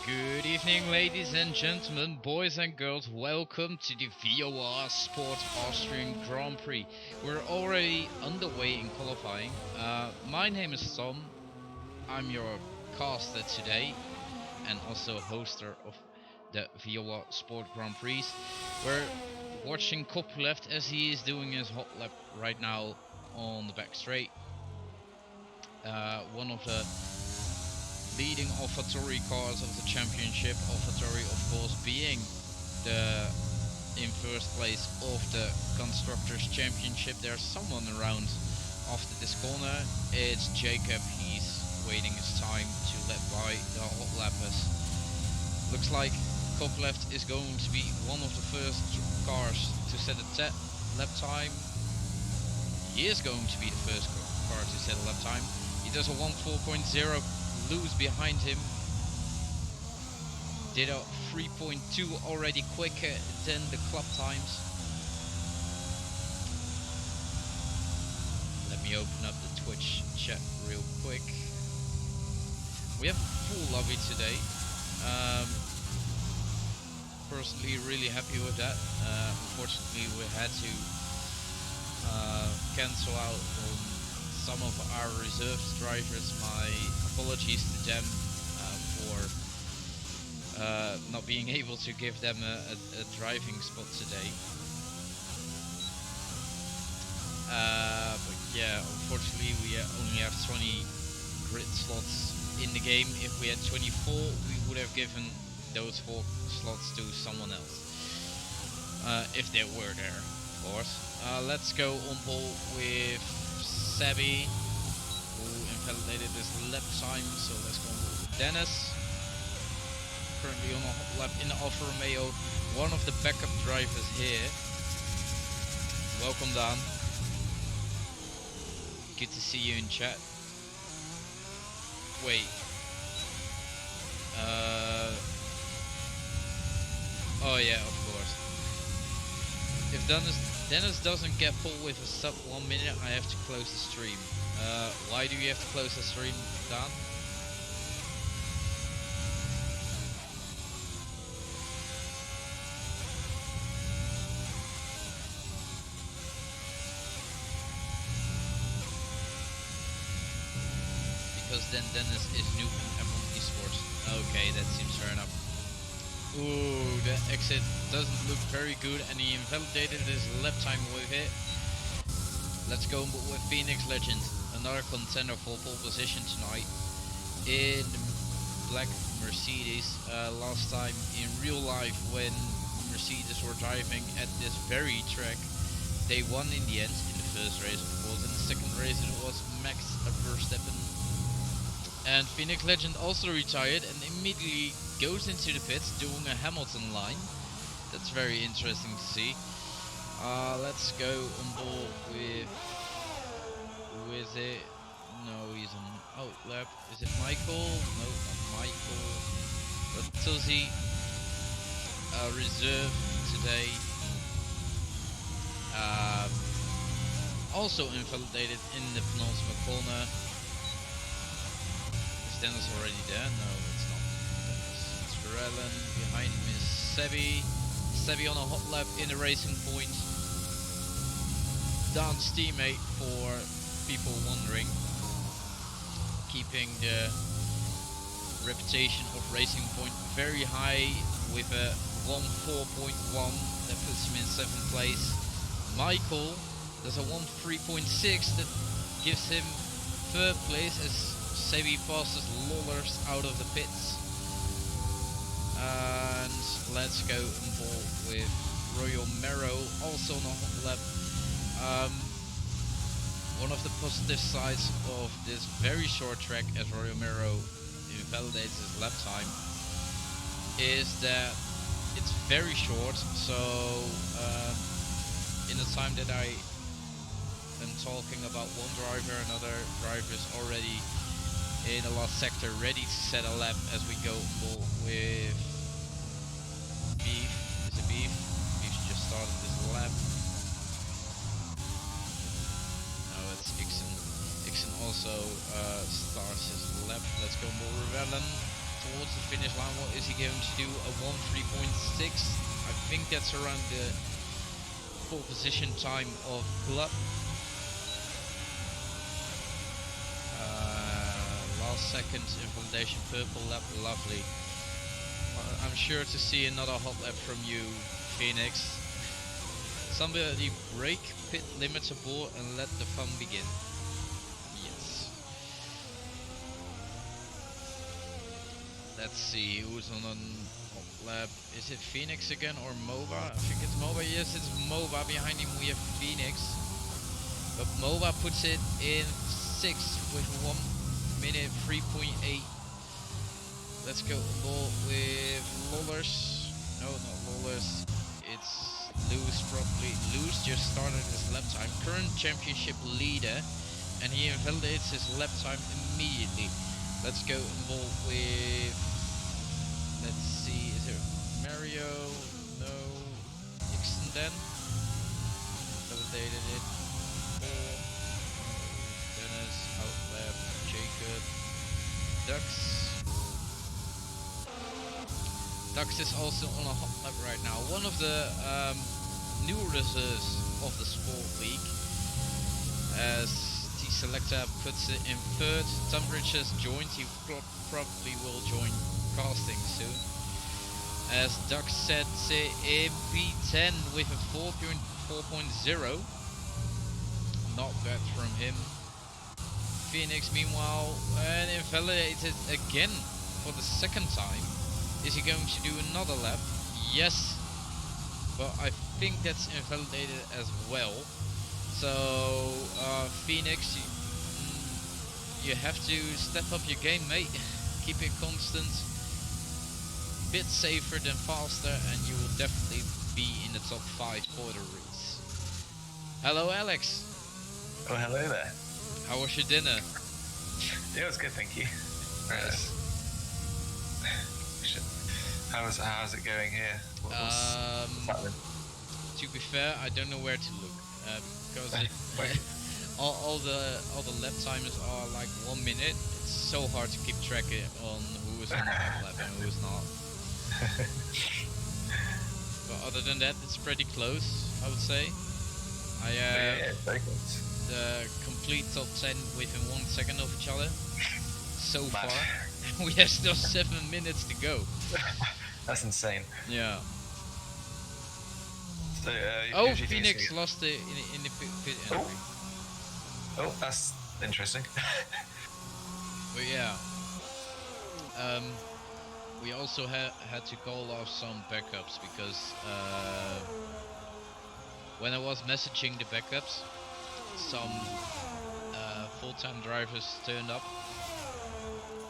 Good evening, ladies and gentlemen, boys and girls. Welcome to the VOR Sport Austrian Grand Prix. We're already underway in qualifying. My name is Tom. I'm your caster today and also hoster of the VOR Sport Grand Prix. We're watching Copyleft as he is doing his hot lap right now on the back straight. One of the leading AlphaTauri cars of the championship. AlphaTauri, of course, being in first place of the Constructors' Championship. There's someone around after this corner. It's Jacob. He's waiting his time to let by the hot lappers. Looks like Copyleft is going to be one of the first cars to set a lap time. He is going to be the first car to set a lap time. He does a 1.4.0. Lose behind him. Did a 3.2 already quicker than the club times. Let me open up the Twitch chat real quick. We have a full lobby today. Personally really happy with that. Unfortunately we had to cancel out on some of our reserve drivers. My apologies to them for being able to give them a driving spot today. But yeah, unfortunately we only have 20 grid slots in the game. If we had 24, we would have given those 4 slots to someone else. If they were there, of course. Let's go on pole with Sebi, who invalidated his lap time, so let's go on pole with Dennis. Currently on a hot lap in the Alfa Romeo, one of the backup drivers here. Welcome, Dan. Good to see you in chat. Wait. Oh yeah, of course. If Dennis doesn't get pole with a sub 1 minute, I have to close the stream. Why do you have to close the stream, Dan? Because then Dennis is new in F1 Esports. Okay, that seems fair enough. Ooh, the exit doesn't look very good, and he invalidated his lap time with it. Let's go with Phoenix Legend, another contender for pole position tonight in black Mercedes. Last time in real life when Mercedes were driving at this very track, they won in the end in the first race, of course. In the second race it was Max Verstappen. And Phoenix Legend also retired and immediately goes into the pits doing a Hamilton line. That's very interesting to see. Let's go on board with... Who is it? No, he's on outlap. Is it Michael? No, not Michael. But Tuzzy, reserve today. Also invalidated in the penultimate corner. Is Dennis already there? No, it's not. It's Verellen. Behind him is Sebi. Sebi on a hot lap in the racing point. Dan's teammate, for people wondering. Keeping the reputation of Racing Point very high with a 1.4.1. That puts him in 7th place. Michael does a 1.3.6 that gives him 3rd place as Sebi passes Lollers out of the pits. And let's go on board with Royal Mero, also on a hot lap. One of the positive sides of this very short track, as Royal Mero invalidates his lap time, is that it's very short. So in the time that I am talking about one driver, another driver is already in the last sector ready to set a lap as we go with Beef. Is it Beef? Beef just started this lap. No, it's Ixon. Ixon also starts his lap. Let's go more Verellen towards the finish line. What is he going to do? A 1.3.6. I think that's around the pole position time of Club. Second invalidation, purple lap, lovely. I'm sure to see another hot lap from you, Phoenix. Somebody break pit limits aboard and let the fun begin. Yes. Let's see who's on a hot lap. Is it Phoenix again or Mova? I think it's Mova. Yes, it's Mova. Behind him we have Phoenix. But Mova puts it in 6th with 1.3.8. Let's go ball with Lollers. No, not Lollers. It's Lewis probably. Lewis just started his lap time. Current championship leader, and he invalidates his lap time immediately. Let's go ball with. Let's see. Is it Mario? No. Ixon then. Invalidated it. Dennis out lap. Jacob. Dux is also on a hot lap right now. One of the new reserves of the Sport League, as the selector puts it in 3rd. Tunbridge has joined. He probably will join casting soon. as Duck sets it in P10 with a 4.0. Not bad from him. Phoenix, meanwhile, and invalidated again for the second time. Is he going to do another lap? Yes, but I think that's invalidated as well. So, Phoenix, you have to step up your game, mate. Keep it constant, bit safer than faster, and you will definitely be in the top 5 for the race. Hello, Alex. Oh, hello there. How was your dinner? Yeah, it was good, thank you. Nice. How's it going here? What's happening? To be fair, I don't know where to look because all the lap timers are like 1 minute. It's so hard to keep track on who is on the lap and who is not. But other than that, it's pretty close, I would say. Yeah, very close. The complete top 10 within 1 second of each other so Mad. far. We have still 7 minutes to go. That's insane. Yeah. So, Phoenix lost it in the pit entry. Oh, that's interesting. But yeah, we also had to call off some backups because when I was messaging the backups, some full-time drivers turned up,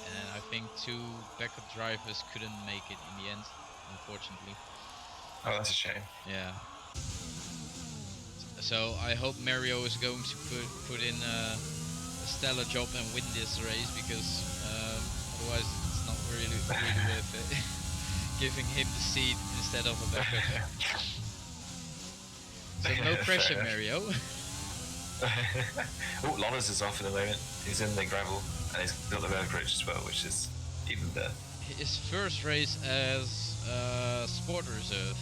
and I think 2 backup drivers couldn't make it in the end, unfortunately. Oh, that's a shame. Yeah. So I hope Mario is going to put in a stellar job and win this race, because otherwise it's not really worth it. Giving him the seat instead of a backup. So no pressure, Mario. Oh, Lonas is off at the moment. He's in the gravel and he's got the road approach as well, which is even better. His first race as sport reserve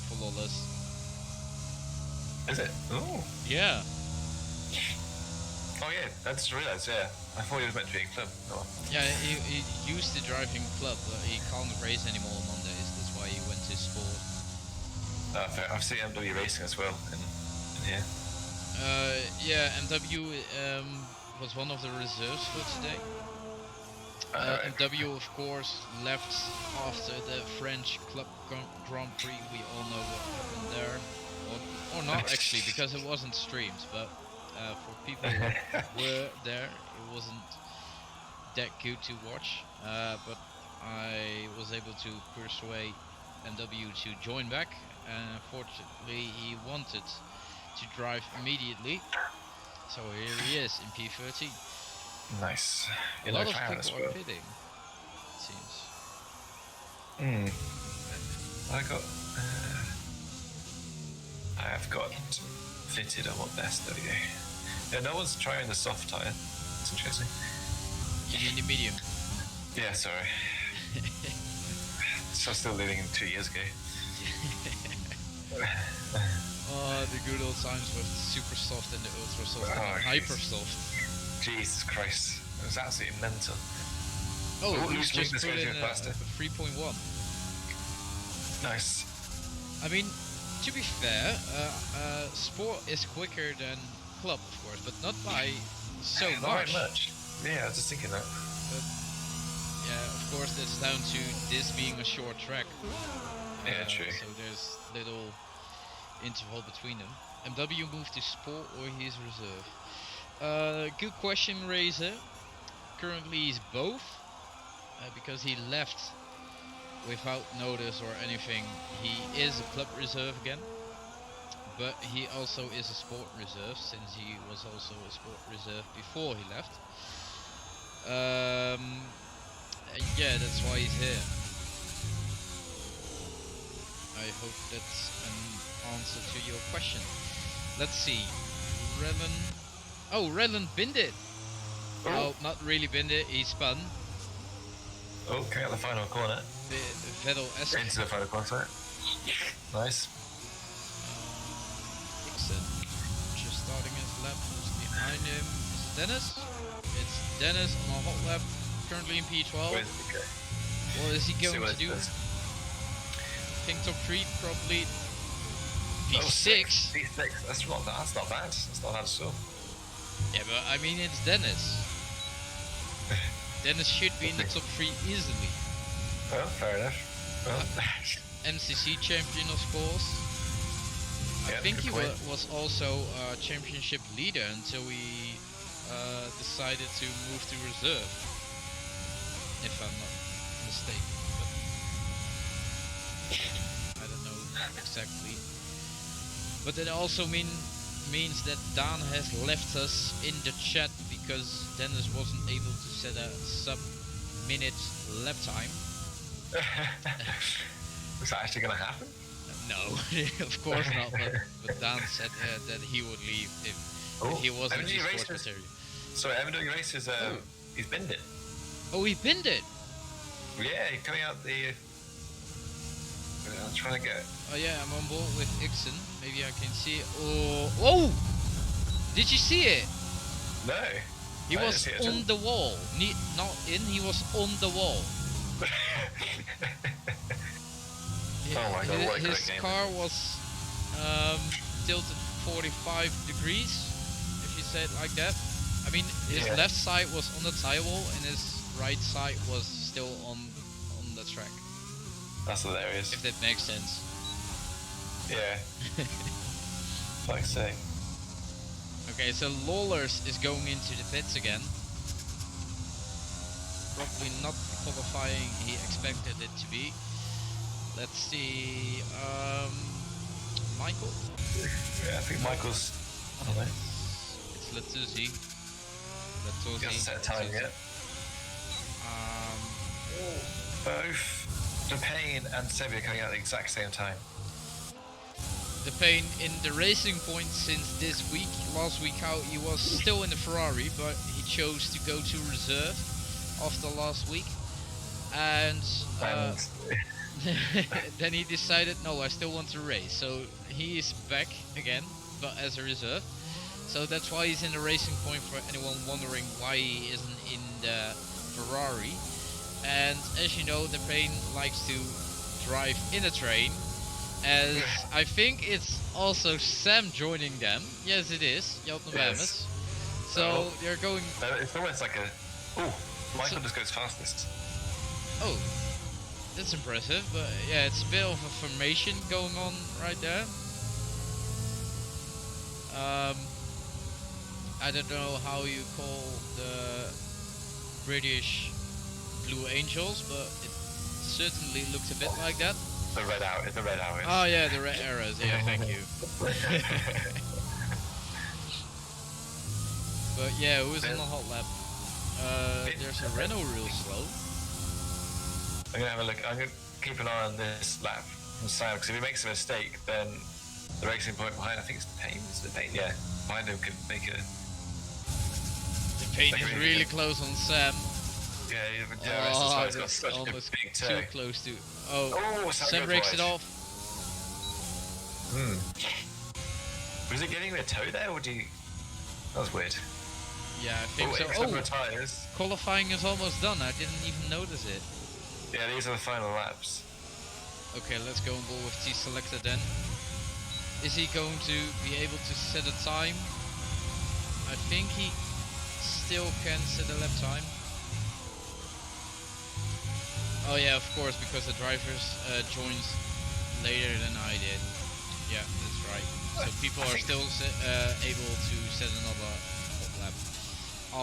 for Lawless. Is it? Oh. Yeah. Oh yeah, I just realised, yeah. I thought he was meant to be in club. Oh. Yeah, he used to drive in club, but he can't race anymore on Mondays. That's why he went to sport. Oh, fair. I've seen MW racing as well in here. Yeah, MW was one of the reserves for today. Right. MW, of course, left after the French Club Grand Prix. We all know what happened there. Or not actually, because it wasn't streamed, but for people who were there, it wasn't that good to watch. But I was able to persuade MW to join back, and unfortunately he wanted to drive immediately, so here he is in P13. Nice. A lot of people are pitting, it seems. I have got fitted on what best, there we go. Yeah, no one's trying the soft tyre. It's interesting. You mean the medium? Yeah, sorry. So still living in 2 years ago. Oh, the good old times with super soft and the ultra soft and hyper soft. Jesus Christ, it was absolutely mental. Oh, he's just put in a 3.1. Nice. I mean, to be fair, Sport is quicker than Club, of course, but not by so much. Not very much. Yeah, I was just thinking that. But yeah, of course, that's down to this being a short track. Yeah, true. So there's little interval between them. MW moved to Sport or he's reserve? Good question, Razor. Currently he's both, because he left without notice or anything. He is a club reserve again, but he also is a sport reserve, since he was also a sport reserve before he left. Yeah, that's why he's here. I hope that's an answer to your question. Let's see. Relon. Oh, Relon binned it. Oh, not really binned it. He spun. Oh, coming out the final corner. Vettel-esque. Into the final corner. Nice. Dixon just starting his lap. Who's behind him? Is it Dennis? It's Dennis on a hot lap. Currently in P12. Where's the guy? What is he going to do? think top 3 probably Oh, P6. P6. That's not bad. That's not bad at all. Yeah, but I mean it's Dennis. Dennis should be in the top 3 easily. Well, fair enough. Well, MCC champion, of course. I yeah, think he point. was also a championship leader until we decided to move to reserve, if I'm not mistaken. But I don't know exactly. But it also means that Dan has left us in the chat because Dennis wasn't able to set a sub-minute lap time. Is that actually going to happen? No, of course not. But Dan said that he would leave if he wasn't the sport material. Sorry, MW Races, he's binned it. Oh, he pinned it? Yeah, he's coming out the... I'm trying to get... Oh yeah, I'm on board with Ixon. Maybe I can see it. Oh! Did you see it? No. He was on the wall. Not in, he was on the wall. Oh my god, what a his great game. car was tilted 45 degrees, if you say it like that. I mean, his left side was on the tire wall and his right side was still on the track. That's hilarious. If that makes sense. Yeah. Like say. Okay, so Lawlers is going into the pits again. Probably not the qualifying he expected it to be. Let's see, Michael? Yeah, I think Michael's... I don't know. It's Latuzzi. He hasn't set a time yet. Both Depayne and Sebi are coming out at the exact same time. Depayne in the Racing Point since this week. Last week out he was still in the Ferrari, but he chose to go to reserve after last week. And then he decided, no, I still want to race. So he is back again, but as a reserve. So that's why he's in the Racing Point, for anyone wondering why he isn't in the Ferrari. And as you know, Depayne likes to drive in a train. As I think it's also Sam joining them. Yes, it is. Yes. So they're going... It's almost like a... Oh, Michael just goes fastest. Oh, that's impressive. But yeah, it's a bit of a formation going on right there. I don't know how you call the British Blue Angels, but it certainly looks a bit like that. The red arrows. Oh yeah, the red arrows. Yeah, thank you. But yeah, who's on the hot lap? There's a Renault real slow. I'm gonna have a look. I'm gonna keep an eye on this lap from Sam, because if he makes a mistake, then the Racing Point behind, I think it's Depayne. Is it Depayne? Yeah, behind him could make a... Depayne is really close on Sam. Yeah, Oh, got such a almost big toe. too close to... Oh, Sam Sam goes breaks wide. it off. Was it getting a toe there, or do you... That was weird. Yeah, I think so. Except for tyres. Qualifying is almost done. I didn't even notice it. Yeah, these are the final laps. Okay, let's go on board with T-Selector then. Is he going to be able to set a time? I think he still can set a lap time. Oh yeah, of course, because the drivers joined later than I did. Yeah, that's right. So people are still able to set another hot lap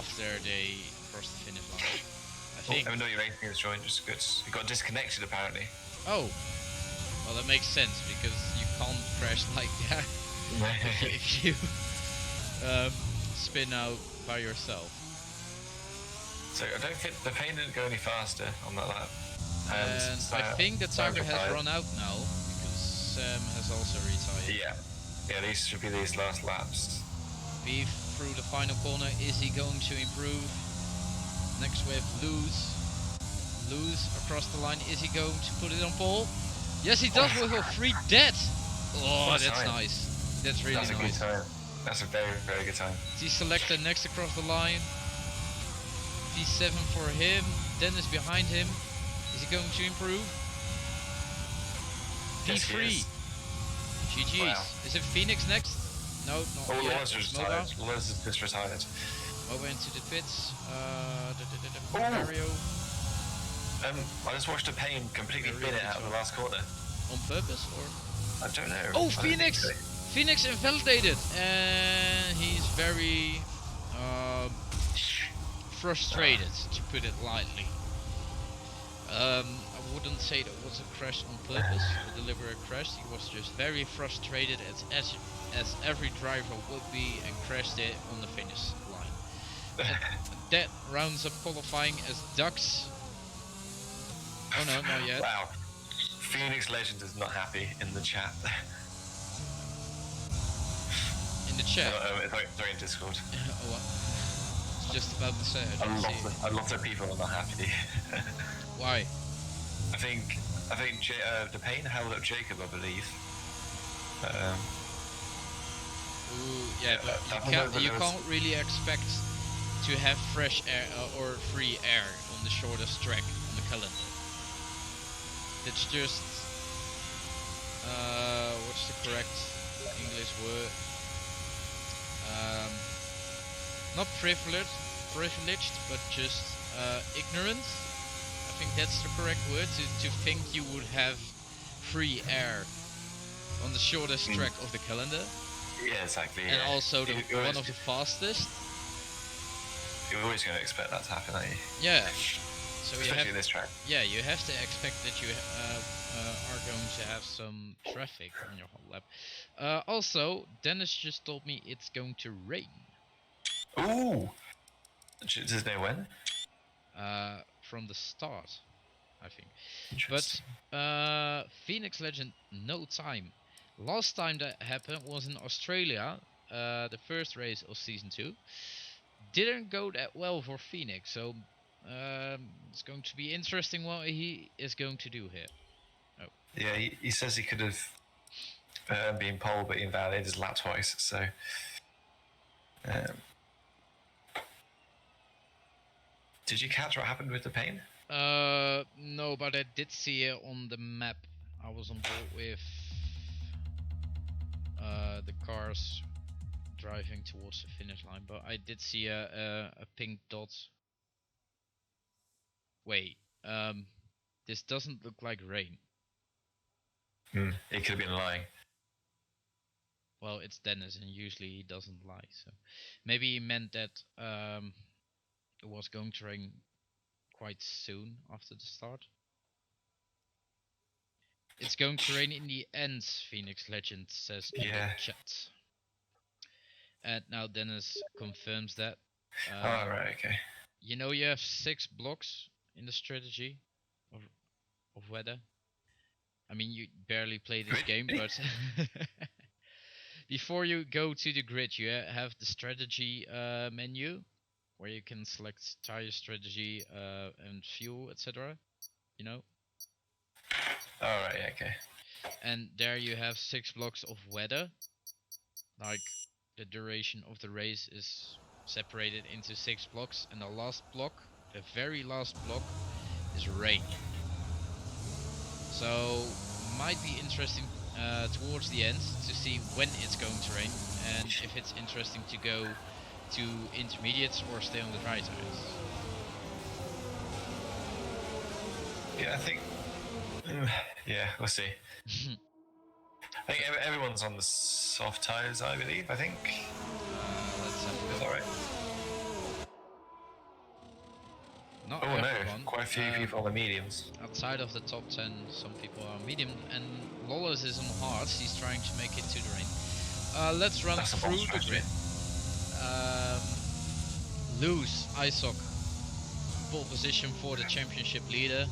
after they cross the finish line. I think. I know your rating has joined, just good. You got disconnected apparently. Oh, well that makes sense because you can't crash like that if you spin out by yourself. So I don't think the pain didn't go any faster on that lap. And I think the timer has run out now because Sam has also retired. Yeah, these should be these last laps. Beef through the final corner. Is he going to improve? Next we have Lose across the line. Is he going to put it on pole? Yes, he does with a free dead. Oh, that's nice. That's really nice. That's a good time. That's a very, very good time. T-Selector next across the line. P7 for him. Dennis behind him. Is he going to improve? Yes, he P3. is. GG's. Wow. Is it Phoenix next? No, not Oh, yet. Lawrence It's is Moba. retired. Lawrence is just retired. Moba into the pits. Oh. Mario. I just watched a Pain completely Mario bin it out of the last corner. On purpose or? I don't know. Oh, I don't think Phoenix! so. Phoenix invalidated, and he's very frustrated, to put it lightly. I wouldn't say that was a crash on purpose, a deliberate crash. He was just very frustrated, as every driver would be, and crashed it on the finish line. That rounds up qualifying as ducks. Oh no, not yet. Wow. Phoenix Legend is not happy in the chat. In the chat. Sorry, in Discord. Oh, what? It's just about to say. A lot of people are not happy. Why? I think the Pain held up Jacob, I believe. Ooh, yeah, but you can't really expect to have fresh air or free air on the shortest track on the calendar. It's just what's the correct English word? Not privileged, but just ignorant. I think that's the correct word, to think you would have free air on the shortest track of the calendar. Yeah, exactly. And also one of the fastest. You're always going to expect that to happen, aren't you? Yeah. So especially this track. Yeah, you have to expect that you are going to have some traffic on your whole lap. Also, Dennis just told me it's going to rain. Ooh! Does it know when? From the start, I think. Interesting. But Phoenix Legend, no time. Last time that happened was in Australia, the first race of season 2. Didn't go that well for Phoenix, so it's going to be interesting what he is going to do here. Oh. Yeah, he says he could have been pole, but he invalidated his lap twice. So, did you catch what happened with the Pain? No, but I did see it on the map. I was on board with the cars driving towards the finish line, but I did see a pink dot. Wait, this doesn't look like rain. It could have been lying. Well, it's Dennis, and usually he doesn't lie, so maybe he meant that it was going to rain quite soon after the start. It's going to rain in the end, Phoenix Legend says in the chat. And now Dennis confirms that. Right, okay. You know you have 6 blocks in the strategy of weather. I mean, you barely play this game, but before you go to the grid, you have the strategy menu, where you can select tire strategy and fuel, etc. You know? Alright, okay. And there you have 6 blocks of weather. Like, the duration of the race is separated into 6 blocks, and the last block, the very last block, is rain. So might be interesting towards the end to see when it's going to rain, and if it's interesting to go to intermediates or stay on the dry tires. Yeah, I think. Yeah, we'll see. I think everyone's on the soft tires, I believe. I think. Let's have a Is look. that right? Not Oh everyone. no, quite a few people on the mediums. Outside of the top 10, some people are medium, and Lawless is on hards. He's trying to make it to the rain. Let's run through the grid. Loose, ISOC, pole position for the championship leader.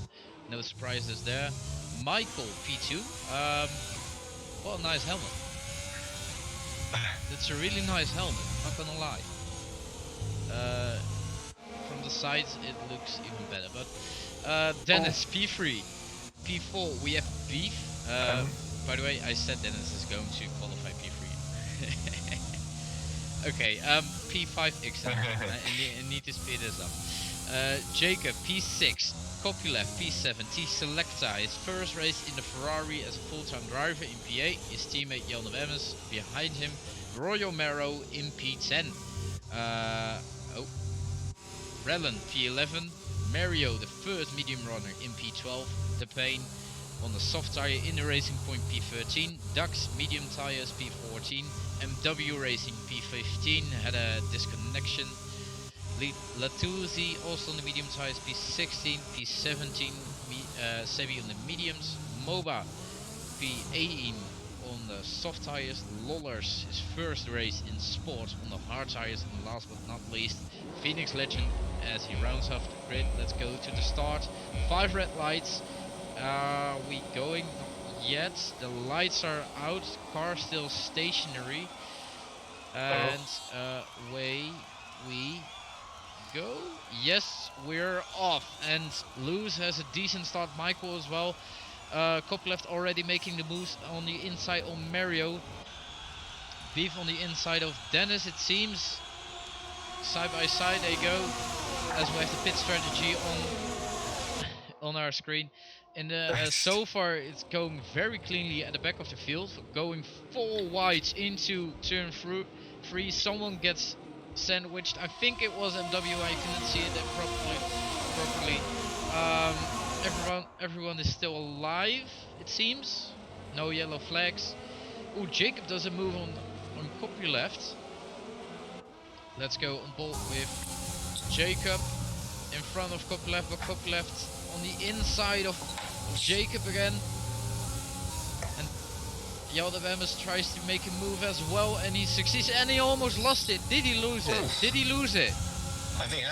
No surprises there. Michael, P2. What a nice helmet. It's a really nice helmet, not gonna lie. From the sides it looks even better, but Dennis, P3. P4 we have Beef. By the way, I said Dennis is going to qualify P3. Okay, P5 XL. I need to speed this up. Jacob P6, Copyleft P7, T Selecta, his first race in the Ferrari as a full-time driver in P8. His teammate Jan Wemmers behind him. Roy O'Maro in P10. Rellen P11. Mario, the first medium runner, in P12. The Pain on the soft tire in the Racing Point P13. Dux medium tires P14. MW Racing P15 had a disconnection. Latuzzi also on the medium tires P16, P17, Sebi on the mediums. MOBA P18 on the soft tires. Lollers, his first race in sport, on the hard tires. And last but not least, Phoenix Legend as he rounds off the grid. Let's go to the start. 5 red lights. Are we going? Not yet. The lights are out. Car still stationary. And away we go. Yes, we're off. And Luz has a decent start. Michael as well. Copyleft already making the moves on the inside on Mario. Beef on the inside of Dennis, it seems. Side by side they go. As we have the pit strategy on our screen. And so far it's going very cleanly at the back of the field. Going 4 wides into turn 3. Someone gets sandwiched. I think it was MW. I couldn't see it properly. Everyone is still alive, it seems. No yellow flags. Oh, Jacob does a move on Copyleft. Let's go on ball with Jacob in front of Copyleft, but Copyleft on the inside of Jacob again. And Hjalde Wemmers tries to make a move as well, and he succeeds, and he almost lost it. Did he lose it? Did he lose it? I think he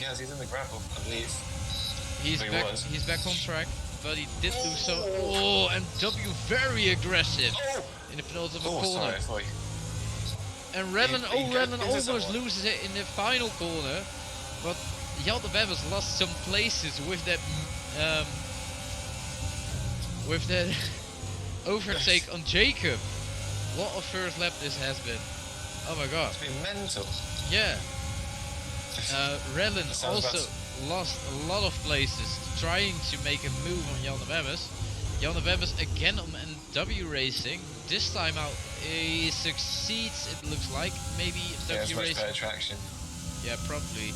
has. He's in the grapple, I believe. He's back on track, but he did lose so. Oh, and W very aggressive in the penultimate corner. Sorry. And Redden almost loses it in the final corner, but Hjalde Wemmers lost some places with that overtake on Jacob. What a first lap this has been. Oh my god. It's been mental. Yeah. Redden also lost a lot of places trying to make a move on Hjalde Wemmers. Hjalde Wemmers again on NW Racing. This time out he succeeds, it looks like. Maybe W much Racing. better traction. Yeah, probably.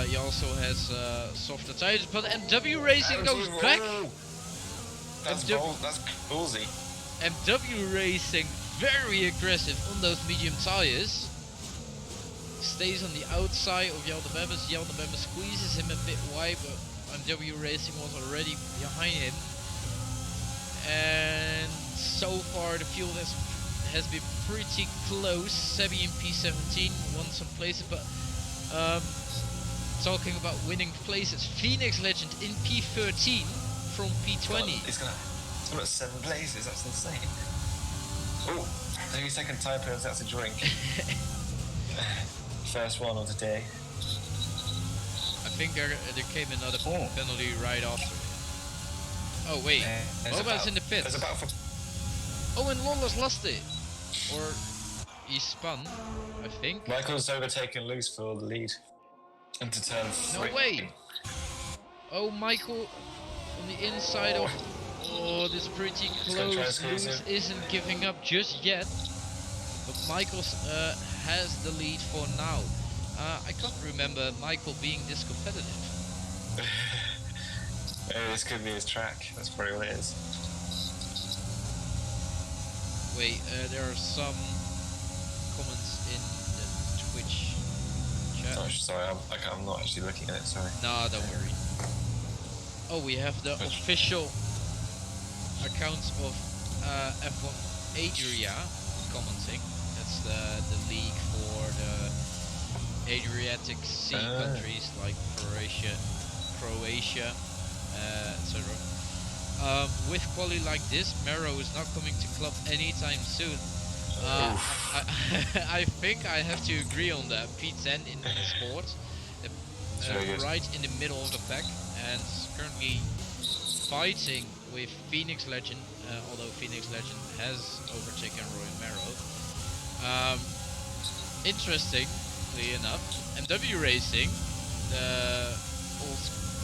He also has softer tires, but MW Racing goes back. That's ballsy. MW Racing very aggressive on those medium tires. Stays on the outside of Hjalde Wemmers. Hjalde Wemmers squeezes him a bit wide, but MW Racing was already behind him. And so far the field has been pretty close. Sebi in P17 won some places, but talking about winning places, Phoenix Legend in P13 from P20. He's got 7 places, that's insane. Oh, 30-second time penalty, that's a drink. First one of the day. I think there came another penalty right after. Oh wait, Boba's in the pits. Oh, and Lawless lost it. Or he spun, I think. Michael's overtaken loose for the lead into turn 3. No way. Oh, Michael on the inside of. Oh, this is pretty close. Loose isn't giving up just yet. But Michael has the lead for now. I can't remember Michael being this competitive. This could be his track. That's probably what it is. Wait, there are some comments in the Twitch chat. Oh, sorry, I'm not actually looking at it. Sorry. Nah, don't worry. Oh, we have the official account of F1 Adria commenting. That's the league for the Adriatic Sea countries like Croatia, etc. With quali like this, Mero is not coming to club anytime soon. I think I have to agree on that. P10 in sport, right in the middle of the pack, and currently fighting with Phoenix Legend, although Phoenix Legend has overtaken Roy Mero. Interestingly enough, MW Racing the old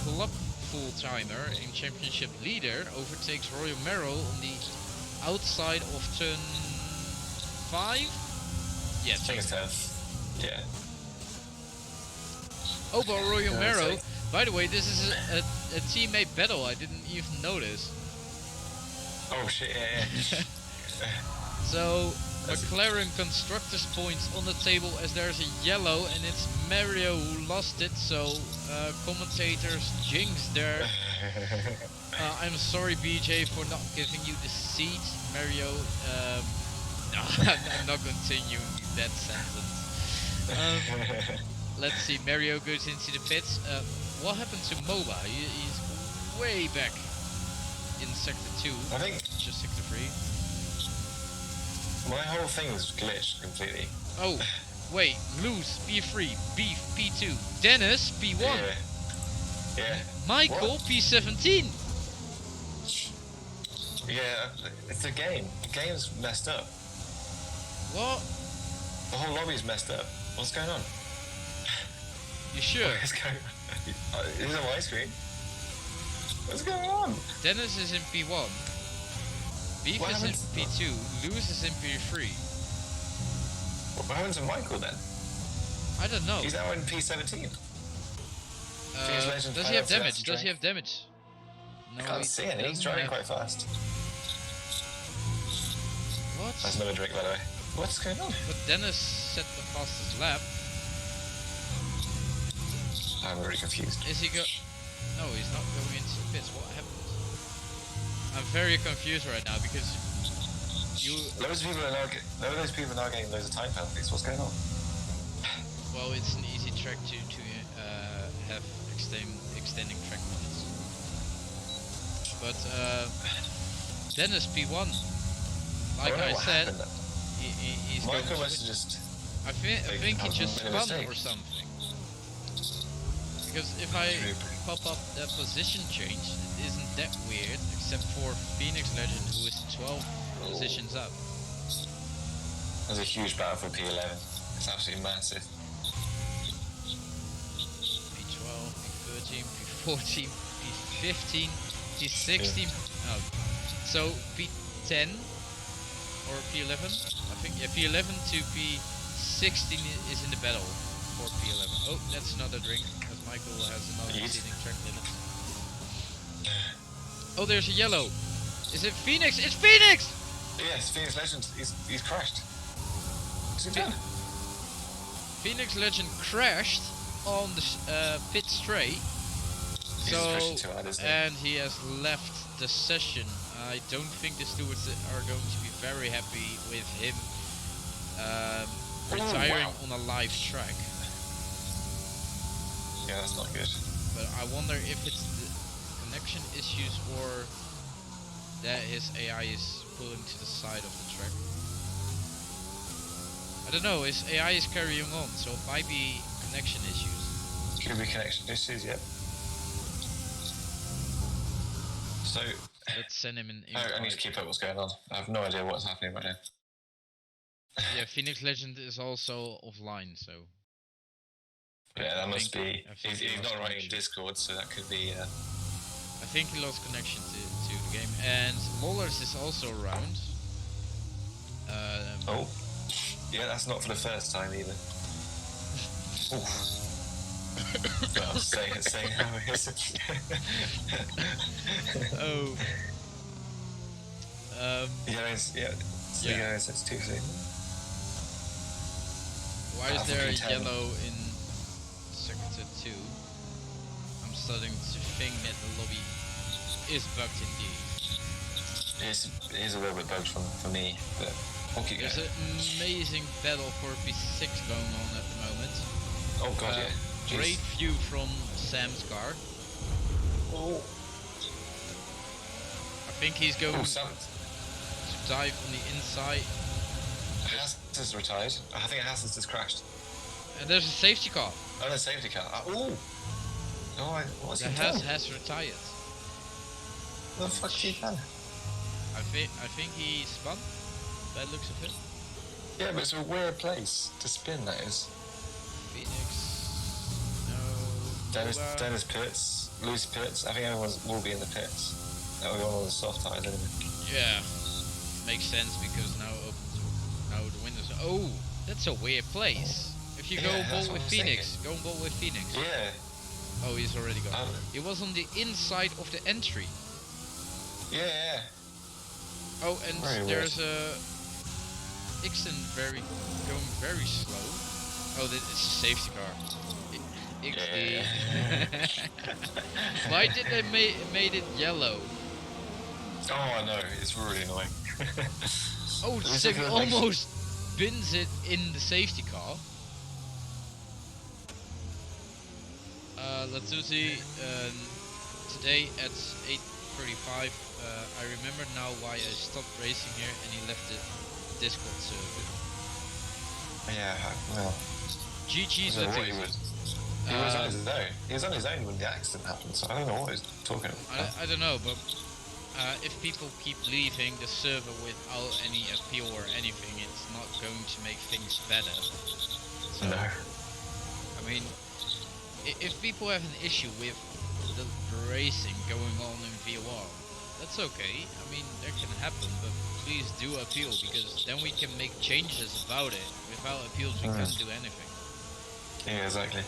club full-timer and championship leader overtakes Royal Merrill on the outside of turn 5? Yeah, I think it's 10. Yeah. Oh, but Royal Yeah, Merrill, so- by the way, this is a teammate battle, I didn't even notice. Oh shit, yeah. So, That's it. McLaren Constructors points on the table as there's a yellow and it's Mario who lost it, so commentators jinx there. I'm sorry BJ for not giving you the seat, Mario. No, I'm not continuing that sentence. Let's see, Mario goes into the pits. What happened to MOBA? He's way back in sector 2, I think just sector 3. my whole thing was glitched completely. Oh, wait, Loose, P3, Beef, P2, Dennis, P1, Yeah. Michael, What? P17. Yeah, it's a game. The game's messed up. What? The whole lobby's messed up. What's going on? You sure? What's going on? Is it on my screen? What's going on? Dennis is in P1, Beef What is in happened? P2, Loose is in P3. What happened to Michael then? I don't know. He's now in P17. Legend Does he have Finals damage? last Does he track. have damage? No, I can't he see it. He's doesn't driving have- quite fast. What? That's another drink, by the way. What's going on? But Dennis set the fastest lap. I'm very confused. Is he go? No, he's not going into the pits. What happened? I'm very confused right now because you. Loads of people are now getting loads of time penalties. What's going on? Well, it's an easy track to have extending track limits. But Dennis P1, like I said, he's going Michael to must win. have just. I think he just made a spun mistake. or something. Because if I pop up the position change, it isn't that weird, except for Phoenix Legend, who is 12 positions up. There's a huge battle for P11. It's absolutely massive. P12, P13, P14, P15, P16. Oh. So P10 or P11? I think, yeah, P11 to P16 is in the battle for P11. Oh, that's another drink, because Michael has another Yeet. exceeding track limit. Oh, there's a yellow. Is it Phoenix? It's Phoenix! Yes, Phoenix Legend. He's crashed. What's he done? Phoenix Legend crashed on the pit straight. He's So, pushing too hard, isn't he? and he has left the session. I don't think the stewards are going to be very happy with him retiring wow. on a live track. Yeah, that's not good. But I wonder if it's the connection issues or that his AI is pulling to the side of the track. I don't know, his AI is carrying on, so it might be connection issues. Could be connection issues, yep. So, Let's send him an I need to invite. keep up what's going on. I have no idea what's happening right now. Yeah, Phoenix Legend is also offline, so Yeah, that must think- be. I think He's he not lost writing connection. Discord, so that could be. I think he lost connection to the game. And Lollers is also around. Oh, yeah, that's not for the first time either. Oof. Well, saying how it is. Oh. Yeah, so Yeah. it's too soon. Why is Alpha there a P10. yellow in sector 2? I'm starting to think that the lobby is bugged indeed. It is a little bit bugged for me, but we'll keep There's going. an amazing battle for P6 going on at the moment. Oh god, yeah. Jeez. Great view from Sam's car. Oh, I think he's going oh, to Sam. dive on the inside. Haas retired. I think Haas just crashed. And there's a safety car. Oh, the safety car. Oh! Oh, what's The he Haas done? has retired. What the fuck's he done? I think he spun. By the looks of it. Yeah, but it's a weird place to spin, that is. Phoenix. No. Dennis pits, Lewis pits. I think everyone will be in the pits. That will be on all the soft tyres anyway. Yeah, makes sense because now the windows. Oh, that's a weird place. If you go ball with Phoenix, go ball with Phoenix. Yeah. Oh, he's already gone. It was on the inside of the entry. Yeah. Oh, and very there's a Ixon going very slow. Oh, it's a safety car. XD. Why did they made it yellow? Oh, I know. It's really annoying. Oh, Sebi almost bins it in the safety car. Lazuzzi, today at 8:35. I remember now why I stopped racing here, and he left the Discord server. Yeah, well. GG's Lazuzzi. He was on his own. He was on his own when the accident happened, so I don't know what he's talking about. I don't know, but if people keep leaving the server without any appeal or anything, it's not going to make things better. So, no. I mean, if people have an issue with the racing going on in VOR, that's okay. I mean, that can happen, but please do appeal, because then we can make changes about it. Without appeals, we can't do anything. Yeah, exactly.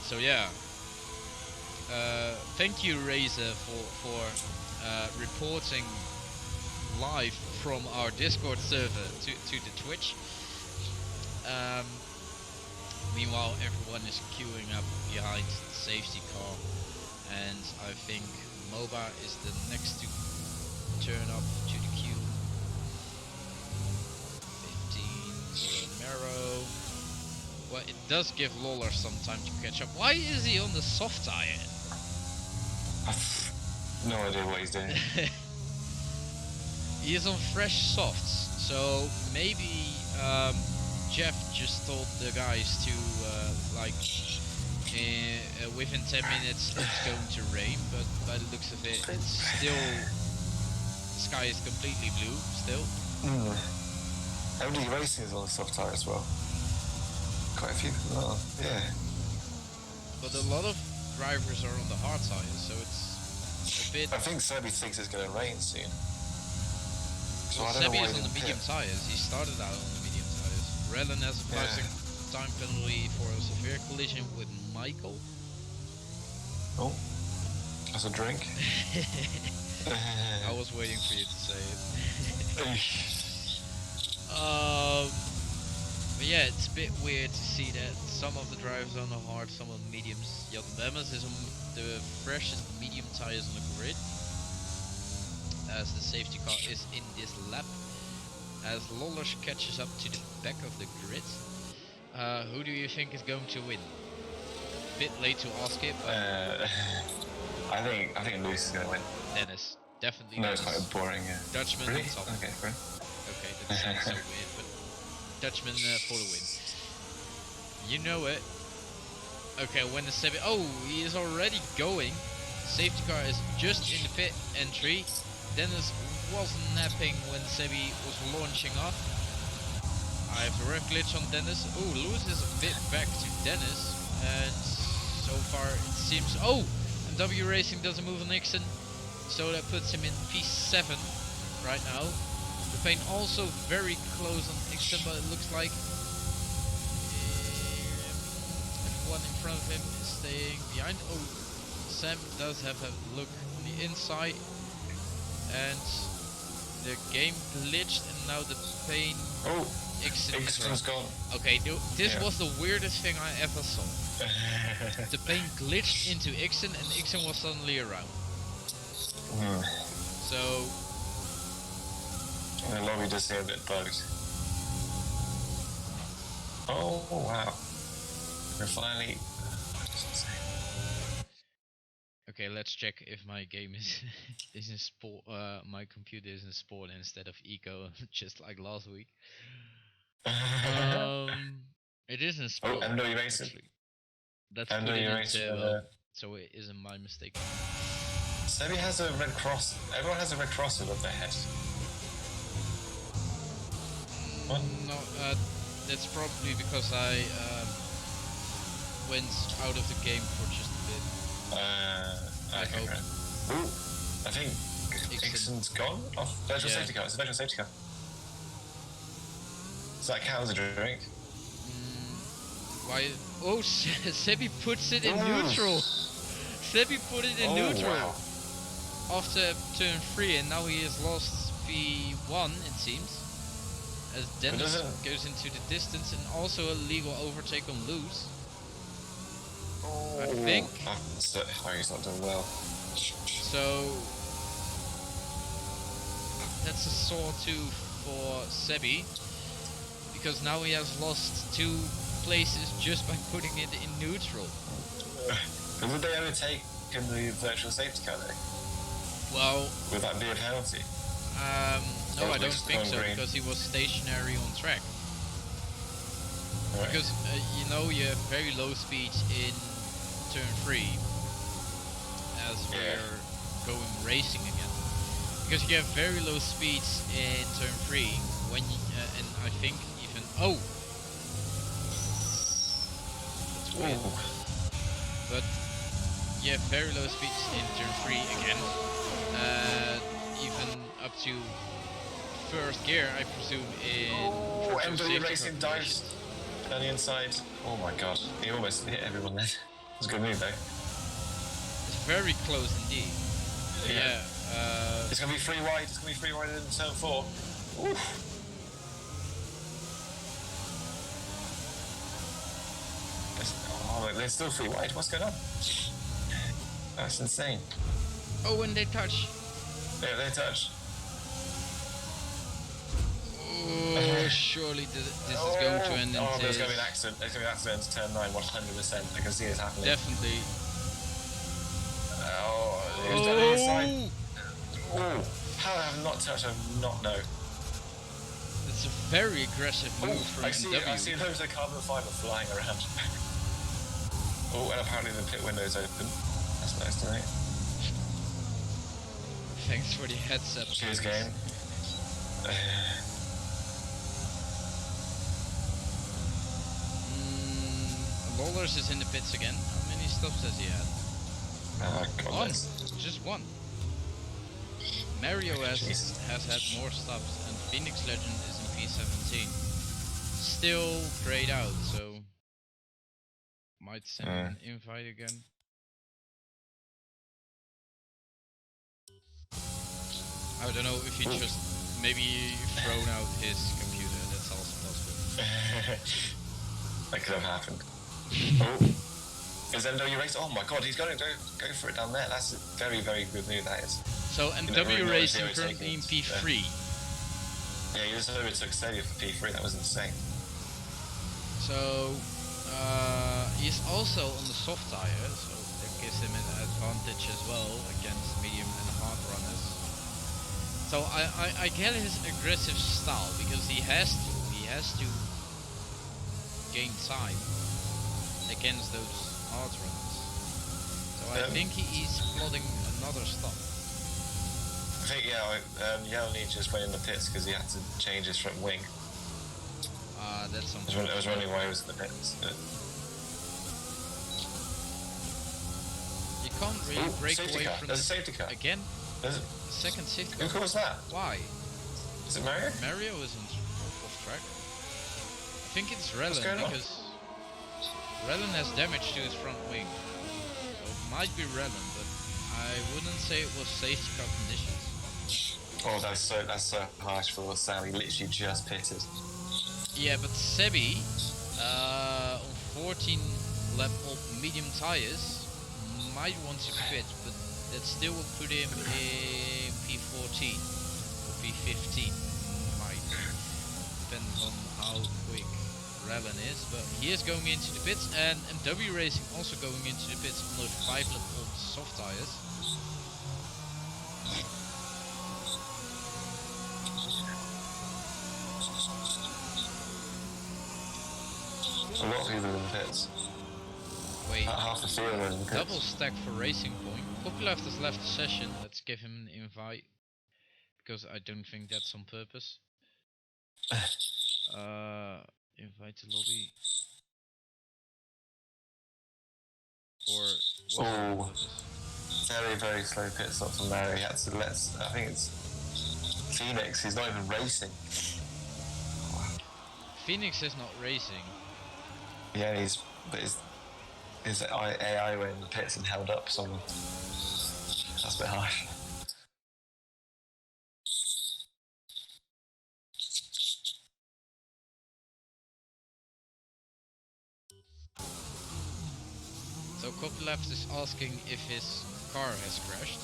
So yeah. Thank you, Razor, for reporting live from our Discord server to the Twitch. Meanwhile, everyone is queuing up behind the safety car, and I think MOBA is the next to turn up to the queue. 15 Romero. Well, it does give Lawler some time to catch up. Why is he on the soft tire? No idea what he's doing. He is on fresh softs, so maybe Jeff just told the guys to within 10 minutes it's going to rain, but by the looks of it, it's still, the sky is completely blue still. MD Racing is on the soft tire as well. Quite a few people are, yeah. But a lot of drivers are on the hard tires, so it's a bit... I think Sebi thinks it's going to rain soon. So well, Sebi is on the medium tires. He started out on the medium tires. Rellin has applied a time penalty for a severe collision with Michael. Oh, that's a drink. I was waiting for you to say it. But yeah, it's a bit weird to see that some of the drivers are on the hard, some on the mediums. Jan Bemmers is on the freshest medium tires on the grid, as the safety car is in this lap. As Lollers catches up to the back of the grid, who do you think is going to win? Bit late to ask it, but I think Lewis is going to win. Dennis, definitely. No, Dennis. it's quite boring. Yeah. Dutchman really? on top. Okay, great. Okay, that sounds so weird, but Dutchman for the win. You know it. Okay, when the Sebi... Oh, he is already going. Safety car is just in the pit entry. Dennis was napping when Sebi was launching off. I have the rev glitch on Dennis. Oh, Lewis is a bit back to Dennis. And so far it seems... Oh! And W Racing doesn't move on Nixon. So that puts him in P7 right now. The pain also very close on Nixon, but it looks like everyone in front of him is staying behind. Oh, Sam does have a look on the inside, and the game glitched, and now the pain. Oh, Ixon's gone. Okay, this was the weirdest thing I ever saw. The pain glitched into Ixon, and Ixon was suddenly around. So. And the lobby does seem a bit bugged. Oh wow! We're finally. Okay, let's check if my game is in sport. My computer is in sport instead of eco, just like last week. It is in sport. Oh, MW Racing. That's put it in turbo, so it isn't my mistake. Sebi has a red cross. Everyone has a red cross above their head. What? No, that's probably because I went out of the game for just a bit. I Okay, hope. right. Ooh, I think Ixon's gone off virtual Yeah. safety car. It's a virtual safety car. Does that count as a drink? Why? Oh, Sebi puts it in neutral. Sebi put it in neutral. Wow. After turn 3, and now he has lost P1, it seems. As Dennis goes into the distance, and also a legal overtake on loose. I think. Oh, he's not doing well. So that's a sore tooth for Sebi, because now he has lost 2 places just by putting it in neutral. Would they overtake in the virtual safety car though? Well, would that be a penalty? No, I don't think so, because he was stationary on track. Right. Because you know, you have very low speeds in turn 3 as we're going racing again. Because you have very low speeds in turn 3 when you, and I think even that's weird. But you have very low speeds in turn 3 again. Even up to first gear, I presume, in MW Racing dives down the inside. Oh my god, he almost hit everyone there. It was a good move though. It's very close indeed. Yeah. It's gonna be free wide. It's gonna be free wide in turn 4. Oof. They're still free wide. What's going on? That's insane. Oh, and they touch. Yeah, they touch. Oh, surely this is going to end in Oh, there's going to be an accident. There's going to be an accident to turn 9, 100%. I can see it happening. Definitely. Who's down the inside? Oh, how I have not touched, I not know. It's a very aggressive move from MW. I see loads of carbon fibre flying around. And apparently the pit window's open. That's nice to know. Thanks for the heads up. Cheers, game. Lawlers is in the pits again. How many stops has he had? One. Just one. Mario has had more stops, and Phoenix Legend is in P17. Still grayed out, so might send an invite again. I don't know if he just maybe thrown out his computer. That's also possible. That could have happened. Is MW Racing? Oh my god, he's going to go for it down there. That's a very, very good move, that is. So MW Racing currently in P3. Yeah, he just overtook Celia for P3. That was insane. So he's also on the soft tire, so that gives him an advantage as well against medium and hard runners. So I get his aggressive style, because he has to gain time against those hard runners. So I think he is plotting another stop. I think Yelny just went in the pits because he had to change his front wing. That's something. I was wondering why he was in the pits. You can't really break away from. There's a safety car again. Second safety car. Who caused that? Why? Is it Mario? Mario isn't off track. I think it's Relon, because Relon has damage to his front wing. So it might be Relon, but I wouldn't say it was safety car conditions. Oh, that's so harsh for Sam. He literally just pitted. Yeah, but Sebi on 14 lap up medium tires might want to quit, but that still will put him in P14 or P15. Might depend on how quick Relon is, but he is going into the pits, and MW Racing also going into the pits on those 5 lap old soft tires. A lot of people in the pits. Wait, half the field in the pits. Double stack for Racing Point. Copyleft has left the session. Let's give him an invite, because I don't think that's on purpose. Invite to lobby. Or was it on Oh, purpose? very, very slow pit stop from there. He had to let, I think it's Phoenix, he's not even racing. Phoenix is not racing. Yeah, but his AI went in the pits and held up someone. That's a bit harsh. So Copyleft is asking if his car has crashed.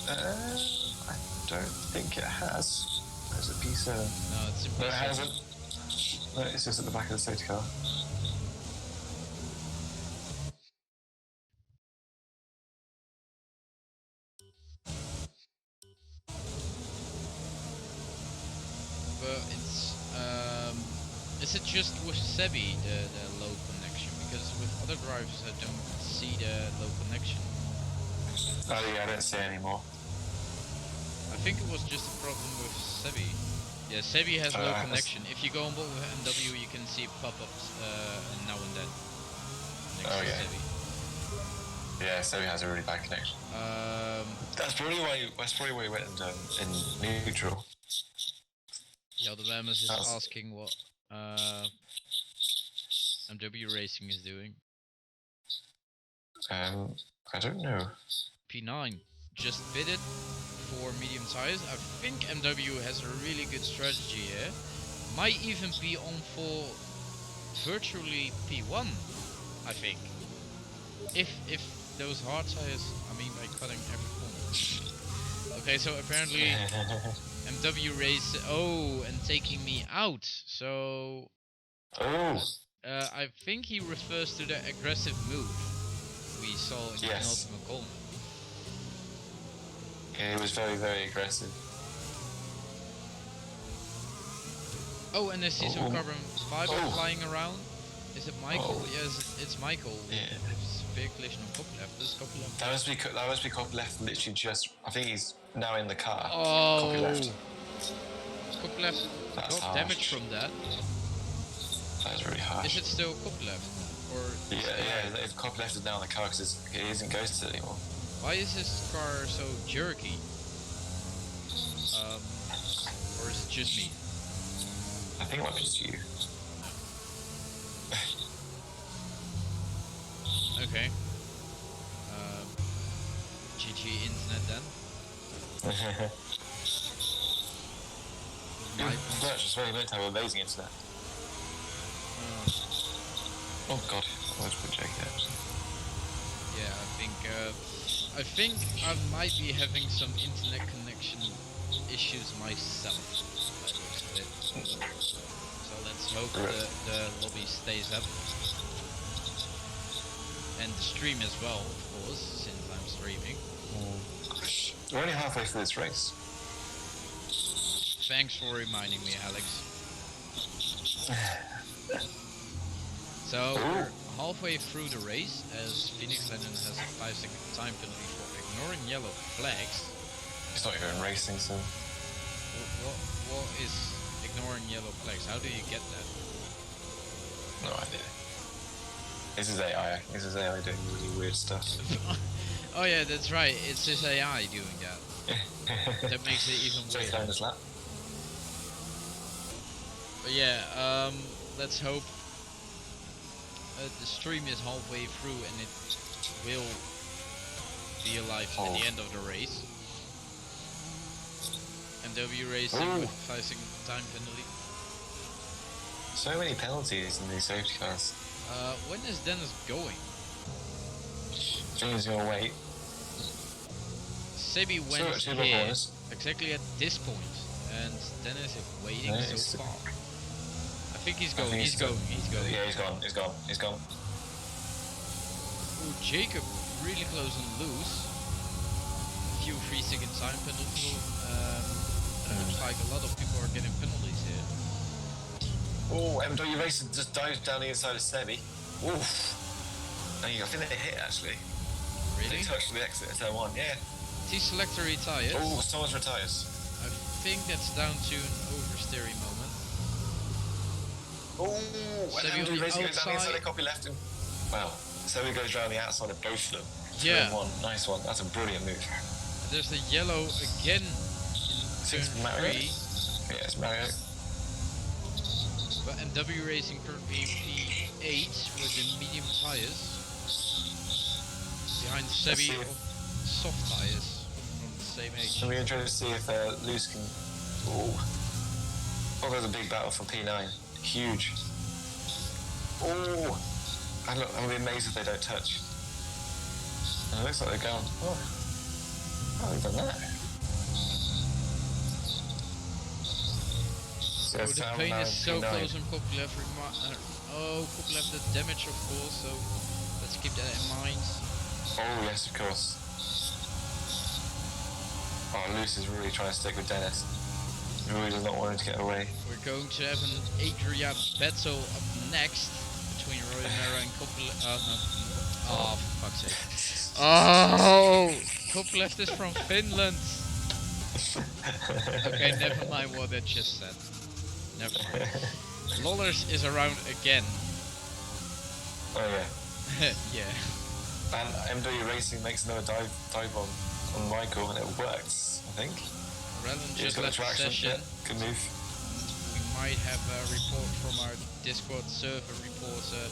I don't think it has. There's a P7. No, it's in P7. No, it hasn't. No, it's just at the back of the safety car. But it's is it just with Sebi the low connection? Because with other drivers I don't see the low connection. Oh yeah, I don't see it anymore. I think it was just a problem with Sebi. Yeah, Sebi has low connection. If you go on board with MW, you can see pop-ups now and then next to Sebi. Yeah, Sebi has a really bad connection. That's probably why he went in neutral. Yeah, the Lamas is asking what MW Racing is doing. I don't know. P9 just pitted for medium tires. I think MW has a really good strategy here. Might even be on for virtually P1, I think. If those hard tires, I mean by cutting every corner. Okay, so apparently MW race, and taking me out. So I think he refers to the aggressive move we saw in the penultimate corner. Yeah, he was very, very aggressive. Oh, and I see some carbon fiber flying around. Is it Michael? Yes, it's Michael. Yeah. Severe collision on Copyleft. This is Copyleft. That must be Copyleft literally just, I think he's now in the car. Oh! Copyleft got damage from that. That is really harsh. Is it still Copyleft? Or yeah, if Copyleft is now in the car because it isn't ghosted anymore. Why is this car so jerky? Or is it just me? I think it might be just you. Okay. GG internet then. It's very meant to have amazing internet. Oh god, I was projecting it. Yeah, I think I might be having some internet connection issues myself. So let's hope the lobby stays up. And the stream as well, of course, since I'm streaming. We're only halfway through this race. Thanks for reminding me, Alex. So we're halfway through the race, as Phoenix Lennon has a 5-second time penalty for ignoring yellow flags. It's not even racing, so... What is ignoring yellow flags? How do you get that? No idea. This is AI. This is AI doing really weird stuff. Oh yeah, that's right. It's his AI doing that. That makes it even weirder. This lap. But yeah, let's hope the stream is halfway through and it will be alive at the end of the race. MW Racing with 5-second time penalty. So many penalties in these safety cars. When is Dennis going? I think he's gonna wait. Sebi went here exactly at this point, and Dennis is waiting so far. I think he's going. He's going. Yeah, he's gone. Oh, Jacob really close and loose. A few 3-second time penalty. Looks like a lot of people are getting penalties here. Oh, MW Racing just dived down the inside of Sebi. Oof. I think they hit actually. Really? They touched the exit at turn 1, yeah. T-selector retires. Oh, someone's retires. I think that's down to an oversteering moment. Oh, MW Racing goes down the inside of Copyleft. Wow. So he goes around the outside of both of them. Yeah. 2 in 1. Nice one. That's a brilliant move. There's the yellow again in turn 3. Yeah, it's Mario. But MW Racing currently P8 with the medium tires. Behind Sebi of soft tires from the same age. So we're interested to see if Luce can... Oh, there's a big battle for P9. Huge. Oh! I'll be amazed if they don't touch. And it looks like they're going... Oh, they've done that. So the pain is so close on Kopelev. Kopelev the damage, of course, so let's keep that in mind. Oh, yes, of course. Oh, Luce is really trying to stick with Dennis. He really does not want him to get away. We're going to have an Adria battle up next between Roy Mera and Kopelev. Oh, for fuck's sake. Oh! Kopelev is from Finland! Okay, never mind what I just said. Never mind. Lollers is around again. Oh, yeah. Yeah. And MW Racing makes another dive on Michael, and it works, I think. Relon just left the session. Yeah, good move. We might have a report from our Discord server reporter,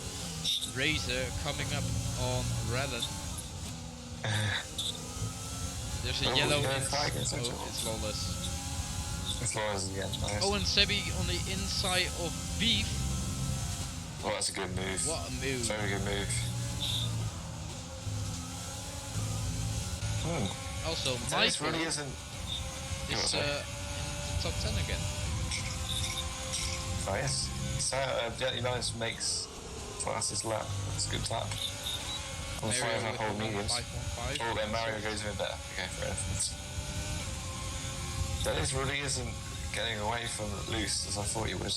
Razor, coming up on Relon. There's a yellow inside. Oh, it's Lawless. It's Lawless again. Nice. Oh, and Sebi on the inside of Beef. Oh, that's a good move. What a move. Very good move. Also, Dennis Michael really isn't... is in the top 10 again. Oh, yes. So, United makes fastest lap. That's a good lap. On 5 whole mediums. 5.5. Oh, then Mario goes even better. Okay, fair enough. Dennis really isn't getting away from Luce as I thought he would.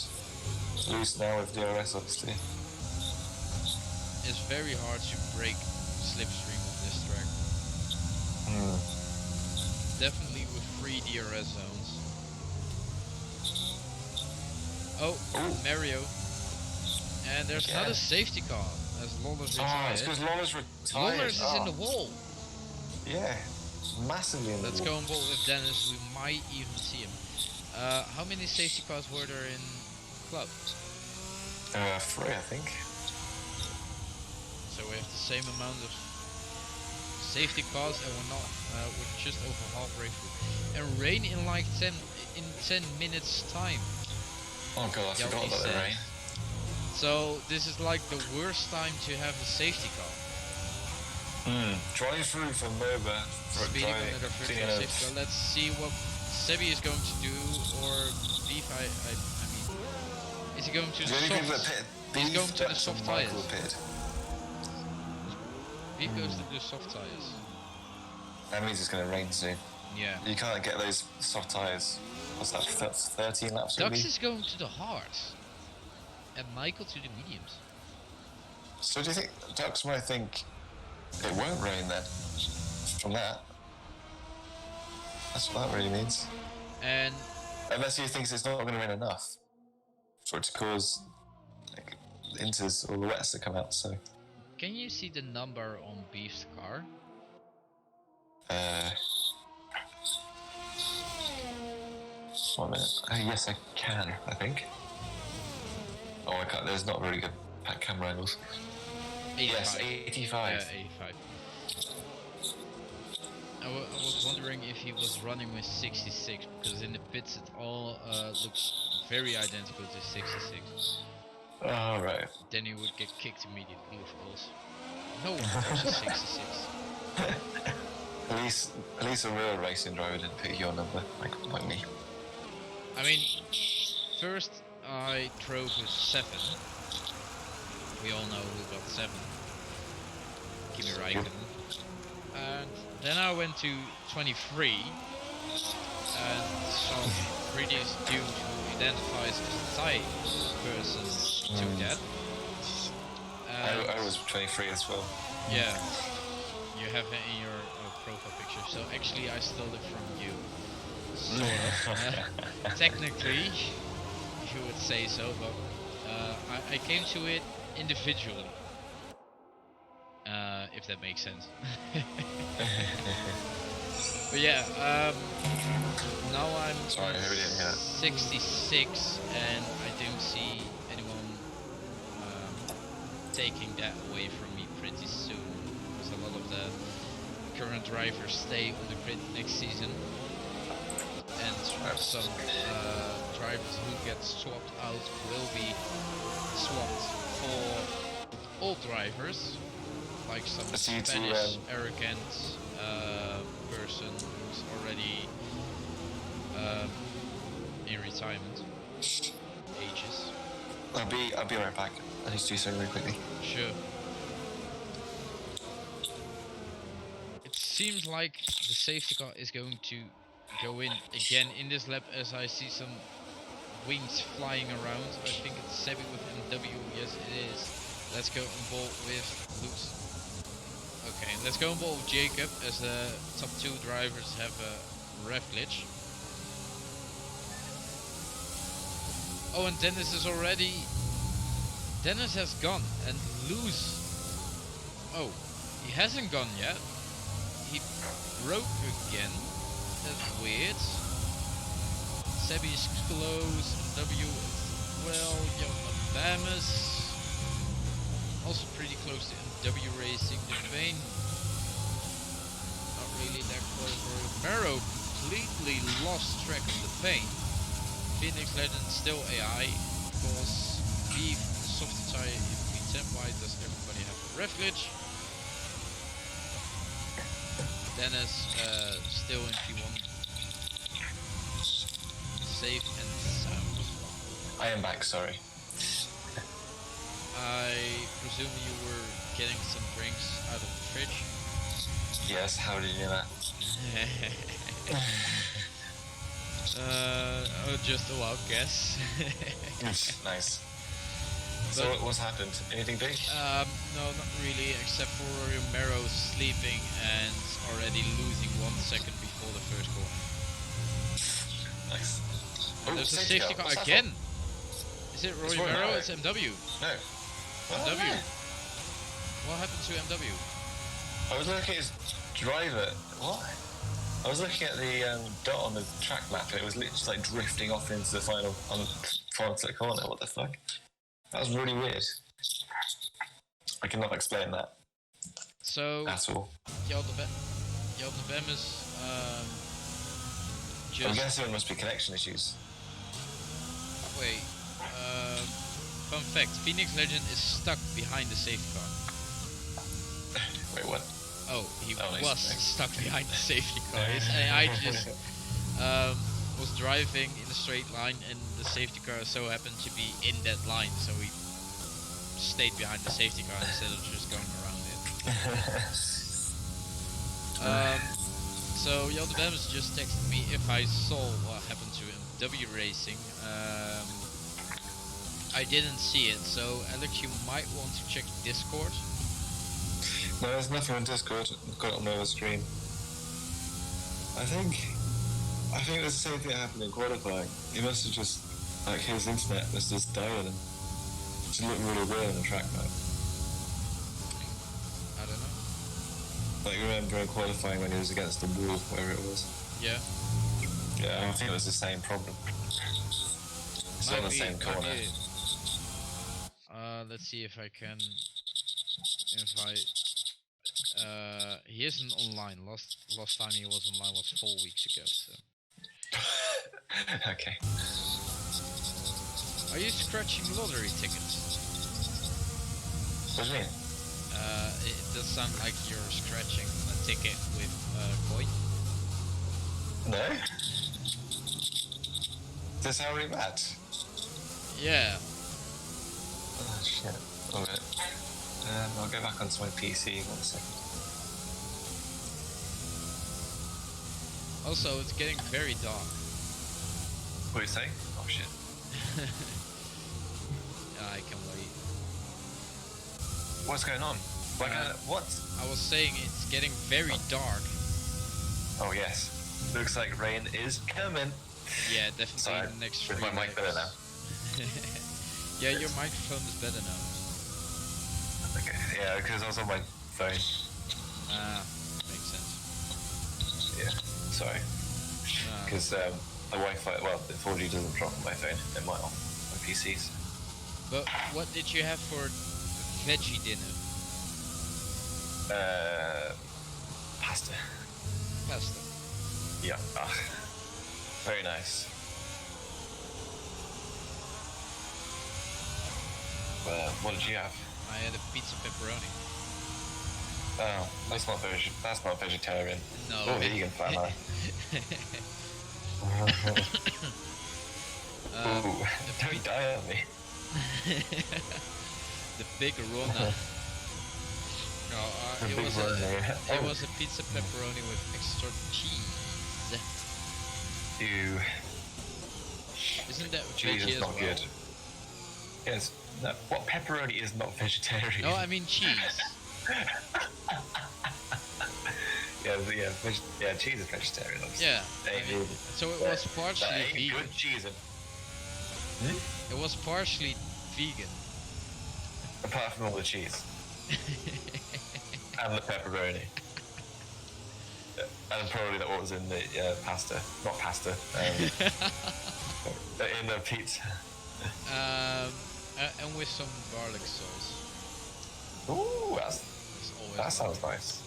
Luce now with DRS, obviously. It's very hard to break slipstream on this track. Definitely with 3 DRS zones. Oh, Mario. And there's another safety car as Lollers retired. Oh, it's because Lollers retired. Lollers is in the wall. Yeah, massively in the wall. Let's go on board with Dennis, we might even see him. How many safety cars were there in club? 3, I think. So we have the same amount of safety cars and we're just over halfway through. And rain in like 10 minutes time. Oh god, I forgot about the rain. So this is like the worst time to have a safety car. Drive through from Merba for Speeding another virtual safety car. Let's see what Sebi is going to do, or Beef. I mean, is he going to the soft? He's going to the soft tires. Beef goes to the soft tires. That means it's going to rain soon. Yeah. You can't get those soft tires. What's that? That's 13 laps. Dux is going to the hards, and Michael to the mediums. So do you think Dux might think it won't rain then? From that, that's what that really means. And unless he thinks it's not going to rain enough for it to cause like inters or the wets to come out. So can you see the number on Beef's car? 1 minute. Yes, I can, I think. Oh, I can't. There's not really good camera angles. 85. Yes, 85. Yeah, 85. I was wondering if he was running with 66, because in the pits it all looks very identical to 66. Oh, right. Then he would get kicked immediately, of course. No one watches 66. At least a real racing driver didn't pick your number, like me. I mean, first I drove with 7. We all know who got 7. Kimi Räikkönen. And then I went to 23 and some previous dude who identifies as a Thai person took that. I was 23 as well. Yeah, you have it in your profile picture. So actually I stole it from you. Sort of. Technically, you would say so, but I came to it individually. if that makes sense. But yeah, now I'm Sorry, on who didn't hear that? 66, and I don't see anyone taking that away from me pretty soon, because a lot of the current drivers stay on the grid next season, and some drivers who get swapped out will be swapped for old drivers, like some I see Spanish arrogant person who's already in retirement ages. I'll be right back. I need to do something really quickly. Sure. It seems like the safety car is going to go in again in this lap, as I see some wings flying around. I think it's Sebi with MW. Yes, it is. Let's go on ball with Lutz. Okay, let's go on ball with Jacob, as the top two drivers have a rev glitch. Oh, and Dennis is already... Dennis has gone, and Luz... Oh, he hasn't gone yet. He broke again. That's weird. Sebi is close. W as well. Bahamas also pretty close to MW Racing. The Vane not really that close. Mero completely lost track of the paint. Phoenix Legend still AI. Of course, Beef, soft tire in P10. Why does everybody have a rev glitch? Dennis still in P1. Safe and sound. I am back, sorry. I presume you were getting some drinks out of the fridge? Yes, how did you know that? Just a wild guess. Nice. So what's happened? Anything big? No, not really, except for Romero sleeping and already losing 1 second before the first corner. Nice. Oh, There's a safety car again. Is it Roy Romero? It's MW. No. MW. No. What happened to MW? I was looking at his driver. What? I was looking at the dot on the track map, and it was literally like drifting off into the final corner. What the fuck? That was really weird. I cannot explain that. So at all. Bemis, just... I'm guessing it must be connection issues. Wait. Fun fact: Phoenix Legend is stuck behind the safety car. Wait, what? Oh, he nice. was stuck behind the safety car. I just was driving in a straight line, and the safety car so happened to be in that line, so we stayed behind the safety car instead of just going around it. So Bemis just texted me if I saw what happened to MW Racing. I didn't see it, so Alex, you might want to check Discord. No, there's nothing on Discord. I've got it on the screen. I think there's the same thing that happened in qualifying. He must have just, like, his internet must have just died on him. It looked really weird on the track map. I don't know. Like, remember in qualifying when he was against the wall, wherever it was? Yeah. Yeah, I think it was the same problem. It's on the same corner. Let's see if I can invite. He isn't online. Last time he was online was 4 weeks ago. So. Okay. Are you scratching lottery tickets? What do you mean? It does sound like you're scratching a ticket with a coin. No? Does that really bad? Yeah. Oh shit. Alright. I'll go back onto my PC 1 second. Also, it's getting very dark. What are you saying? Oh shit. I can wait. What's going on? What? I was saying it's getting very dark. Oh yes. Looks like rain is coming. Yeah, definitely. Sorry, in the next with 3 my mic better now. Yeah, your microphone is better now. Okay, yeah, because I was on my phone. Makes sense. Yeah, sorry. Because the Wi-Fi, well, the 4G doesn't drop on my phone, it might on my PCs. But what did you have for veggie dinner? Pasta. Pasta. Yeah. Very nice. What did you have? I had a pizza pepperoni. Oh, that's not vegetarian. No. Or vegan, for that matter. Ooh, don't die on me. The big Rona. No, it was a pizza pepperoni with extra cheese. Ew. Isn't that cheese veggie is as not well? good. Yes. No, what pepperoni is not vegetarian? No, I mean cheese. yeah, cheese is vegetarian. Obviously. Yeah. So it was partially vegan. Good cheese. It was partially vegan. Apart from all the cheese. And the pepperoni. And probably what was in the pasta. Not pasta. In the pizza. And with some garlic sauce. Ooh, that sounds nice.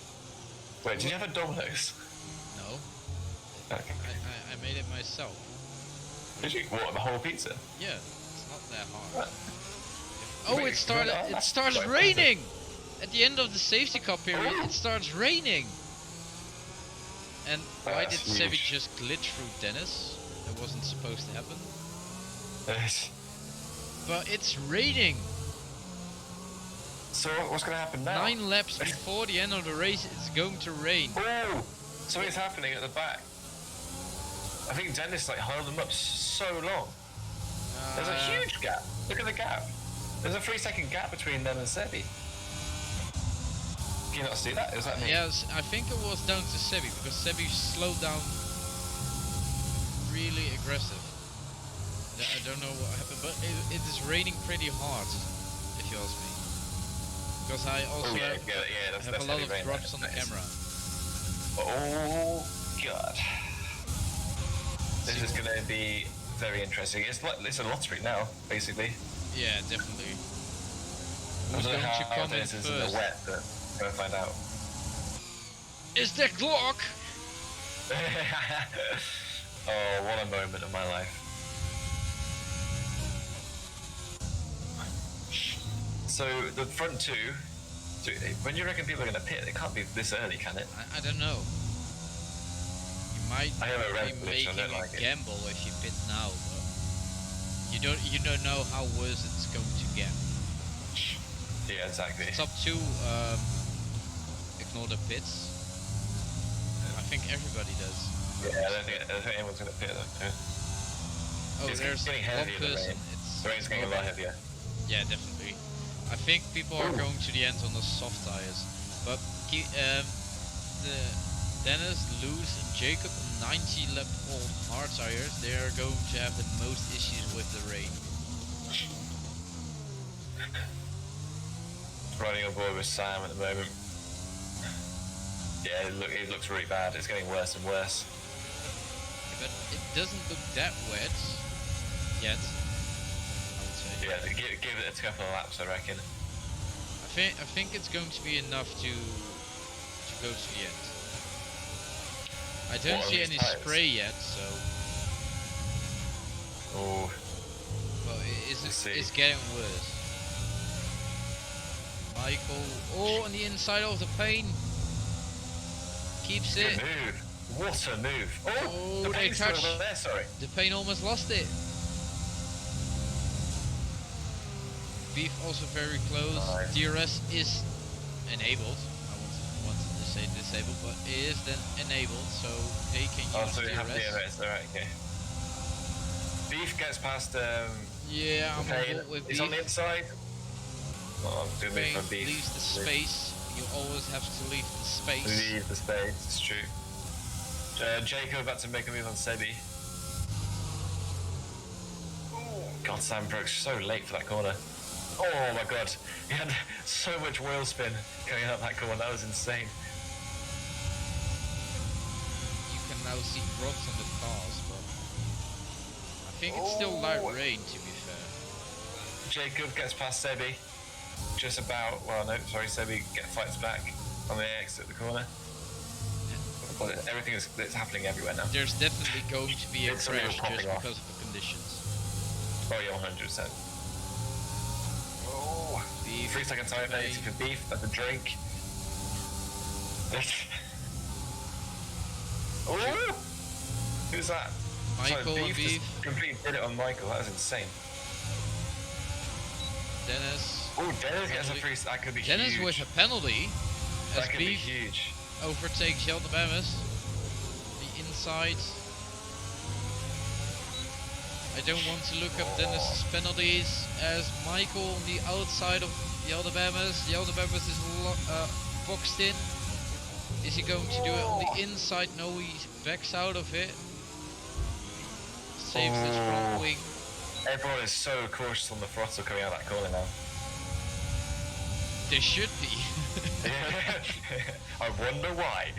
Wait, did you have a Domino's? No. Okay. I made it myself. Did you? What, the whole pizza? Yeah, it's not that hard. What? Oh, it starts raining! At the end of the safety car period, it starts raining! And why did Sebi just glitch through Dennis? That wasn't supposed to happen. But it's raining! So what's going to happen now? 9 laps before the end of the race, it's going to rain. Oh! Something's happening at the back. I think Dennis held them up so long. There's a huge gap. Look at the gap. There's a 3-second gap between them and Sebi. Can you not see that? Is that me? Yes, I think it was down to Sebi, because Sebi slowed down really aggressive. I don't know what happened, but it is raining pretty hard, if you ask me. Because I also have a lot of drops on the camera. Oh god. This is going to be very interesting. It's a lottery now, basically. Yeah, definitely. Who's going to come in first? In the wet, but we're going to find out. Is there Glock? Oh, what a moment of my life. So the front two, when do you reckon people are going to pit? It can't be this early, can it? I don't know. You might be making a gamble if you pit now, but you don't know how worse it's going to get. Yeah, exactly. It's up to ignore the pits. I think everybody does. Yeah, I don't think anyone's going to pit though. Oh, it's there's getting one heavier. person. The rain's getting a lot heavier. Yeah, definitely. I think people are going to the end on the soft tires, but the Dennis, Lewis, and Jacob on 90 lap old hard tires, they are going to have the most issues with the rain. Riding on board with Sam at the moment. Yeah, it looks really bad. It's getting worse and worse. But it doesn't look that wet yet. Yeah, give it a couple of laps, I reckon. I think it's going to be enough to go to the end. I don't see any spray yet, so. Oh. Well, it's getting worse. Michael, on the inside of the pane. Keeps it. Good move. What a move. Oh, the they pane's touched. over there, sorry. The pane almost lost it. Beef also very close. Nice. DRS is enabled. I wanted to say disabled, but it is then enabled, so they can use so we DRS. have DRS, alright, okay. Beef gets past yeah, I'm on board with He's Beef. on the inside. Oh, I'm doing it for Beef. Leaves the space. You always have to leave the space. Leave the space, it's true. Jacob about to make a move on Sebi. God, Sam broke so late for that corner. Oh my god, he had so much wheel spin coming out that corner. That was insane. You can now see drops on the cars, but I think it's still light rain, to be fair. Jacob gets past Sebi. Just about. Well, no, sorry, Sebi fights back on the exit of the corner. Well, everything that's happening everywhere now. There's definitely going to be a It's crash really just popping off. because of the conditions. Oh yeah, 100%. Oh, Beef 3 second time penalty for beef. That's a drink. Oh, who's that? Michael Sorry, and beef Beef. just completely did it on Michael. That was insane. Dennis. Oh, Dennis gets a free. That could be Dennis huge. with a penalty. As That could be Beef huge. overtakes Jelde Bemes. The inside. I don't want to look up Dennis's penalties as Michael on the outside of Jelde Bemes. Jelde Bemes is boxed in. Is he going to do it on the inside? No, he backs out of it. Saves his front wing. Everyone is so cautious on the throttle coming out of that corner now. They should be. I wonder why.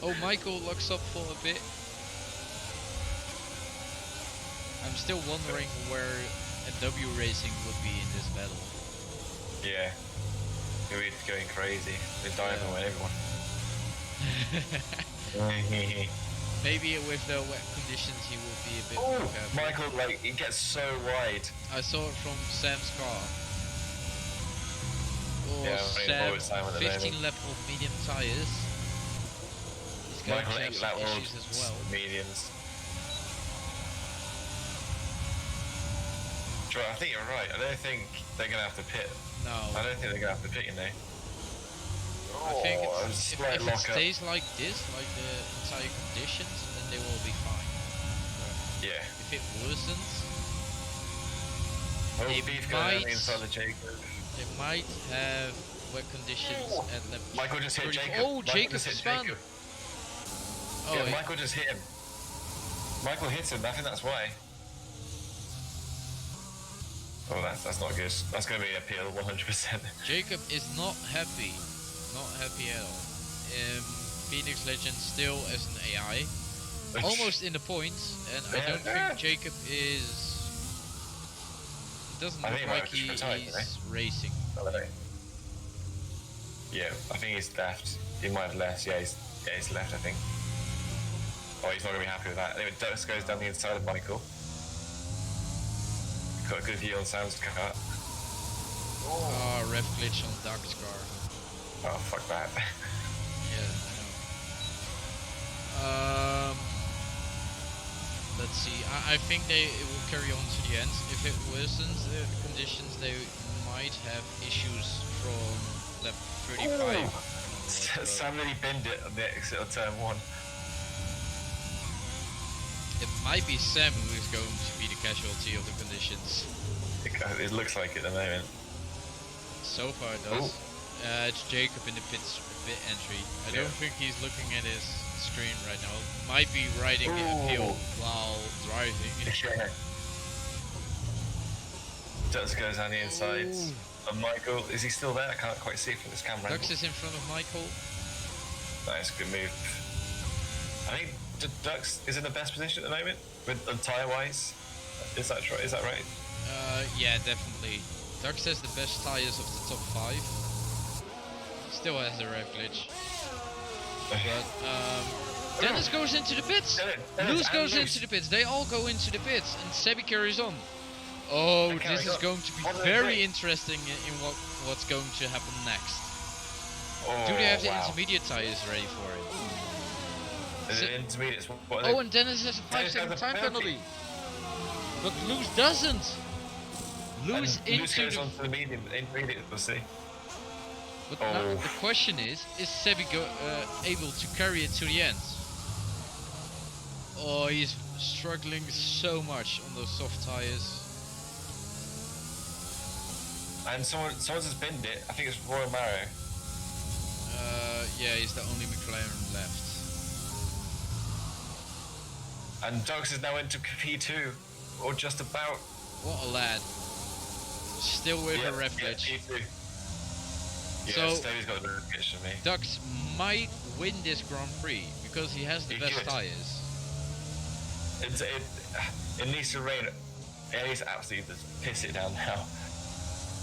Oh, Michael locks up for a bit. I'm still wondering where a W Racing would be in this battle. Yeah. We're going crazy. They're diving away everyone. Maybe with the wet conditions he will be a bit Oh, more careful. Michael, like, he gets so wide. I saw it from Sam's car. Oh, Yeah, Sam, Sam at the 15 moment. lap of medium tyres. He's going Michael to have 8 some lap world issues as well. mediums. Troy, I think you're right. I don't think they're going to have to pit. No. I don't think they're going to have to pit, you know. I think Oh, it's, slight if it lock-up. stays like this, like the entire conditions, then they will be fine. But Yeah. if it worsens, Oh, They Beef going might- on the inside of Jacob. they might have wet conditions at lap Michael just hit 30. Jacob. Oh, Michael Jacob just hit spun. Jacob. Oh, Yeah, Michael just hit him. Michael hit him. I think that's why. Oh, that's not good. That's going to be an appeal, 100%. Jacob is not happy. Not happy at all. Phoenix Legend still as an AI. Almost in the points, and I don't think Jacob is... It doesn't I look think he might like have just retired, he's racing. Yeah, I think he's left. He might have left. Yeah, he's left, I think. Oh, he's not going to be happy with that. Anyway, Dux goes down the inside of Michael. Got a good view on Sam's car. Oh, ref glitch on Doug's car. Oh, fuck that. Yeah, I know. Let's see. I think it will carry on to the end. If it worsens the conditions, they might have issues from lap 35. Sam really binned it on the exit of turn 1. It might be Sam who is going to be the casualty of the conditions. It looks like it at the moment. So far it does. It's Jacob in the pit entry. I don't think he's looking at his screen right now. Might be riding a hill while driving. Yeah. Dux goes on the inside. And Michael, is he still there? I can't quite see from this camera. Dux is in front of Michael. Nice, good move. I think Dux is in the best position at the moment, with tyre wise. Is that right? Yeah, definitely. Dux has the best tires of the top 5. Still has a rev glitch. But Dennis goes into the pits. Luz goes into the pits. They all go into the pits, and Sebi carries on. Oh, this is going to be very interesting in what's going to happen next. Do they have the intermediate tires ready for it? Is it intermediates? Oh, and Dennis has a 5-second time penalty. But Luz doesn't. Luz Luz into goes the... on to the intermediate, we'll see. But now the question is Sebi able to carry it to the end? Oh, he's struggling so much on those soft tires. And someone just binned it. I think it's Royal Marrow. Yeah, he's the only McLaren left. And Dux is now into P2, or just about. What a lad. Still with a ref Yeah, glitch. me too. Yeah, So- Stevie's got a ref glitch for me. Dux might win this Grand Prix because he has the He best could. tires. It needs to rain. It needs to absolutely just piss it down now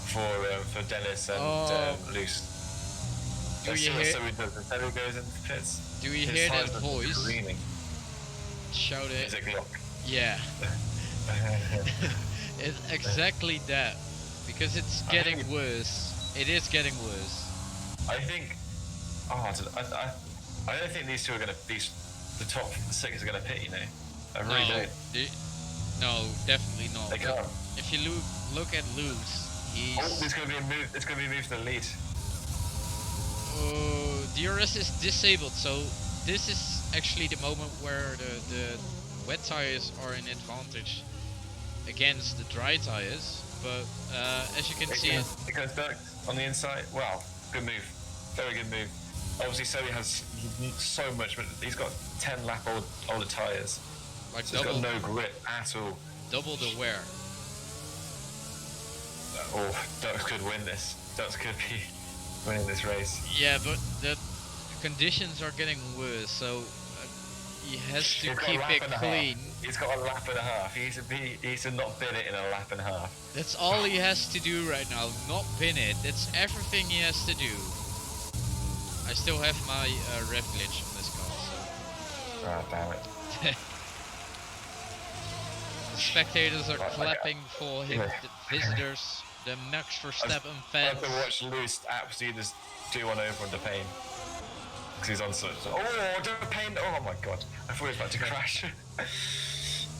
for Dennis and Luce. Do Let's you see what hear? Zoe does. If Zoe goes into the pits. Do you His hear tires that are voice? screaming. Shout Is it. it Glock? Yeah. It's exactly that. Because it's getting worse. It is getting worse. I think. Oh, I don't think these two are gonna. The top six are gonna pit. You know, I really don't. No, definitely not. They can't. If you look at Lewis, he's. Oh, there's gonna be a move. There's gonna be a move to the lead. DRS is disabled, so this is actually the moment where the wet tires are in advantage against the dry tires. But as you can see, It goes back on the inside. Wow, good move. Very good move. Obviously, Zoe has so much, but he's got 10 lap older tires. like So he's got no grip at all. double the wear. Oh, Dux could win this. Dux could be winning this race. Yeah, but the conditions are getting worse, so he has to He's got a keep lap it and a clean. half. He's got a lap and a half. He needs to not bin it in a lap and a half. That's all he has to do right now, not pin it. That's everything he has to do. I still have my ref glitch on this car, so Oh, damn it. the spectators are Right, clapping for him, Yeah. the visitors, the Max Verstappen I fans. have to watch Luce absolutely just do one over on Depayne. Because he's on such. Oh, Depayne! Oh my god. I thought he was about to crash.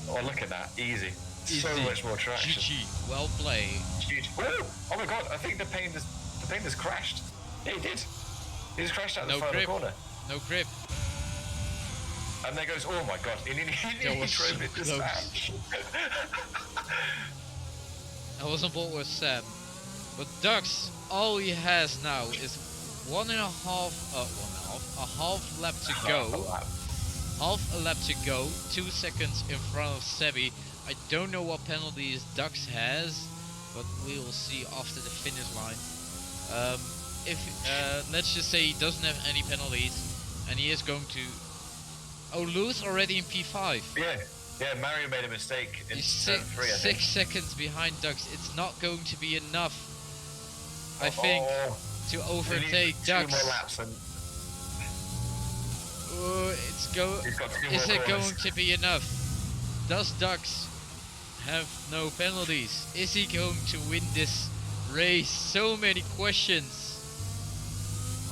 Oh, look at that. Easy. So Easy. much more traction. GG, well played. Huge. Oh my god, I think Depayne just crashed. Yeah, he did. He just crashed out the No final grip. corner. No grip. And there goes, oh my god, he nearly was drove so it this close. time. I was on board with Sam. But Dux, all he has now is a half lap to go. Half a lap to go, 2 seconds in front of Sebi. I don't know what penalties Dux has, but we will see after the finish line. If let's just say he doesn't have any penalties, and he is going to. Oh, Lewis already in P5. Yeah, Mario made a mistake in He's turn 3, I think. 6 seconds behind Dux. It's not going to be enough, I think, to He overtake needs Dux. 2 more laps and he's got 2 more Is it corners. going to be enough? Does Dux have no penalties? Is he going to win this race? So many questions.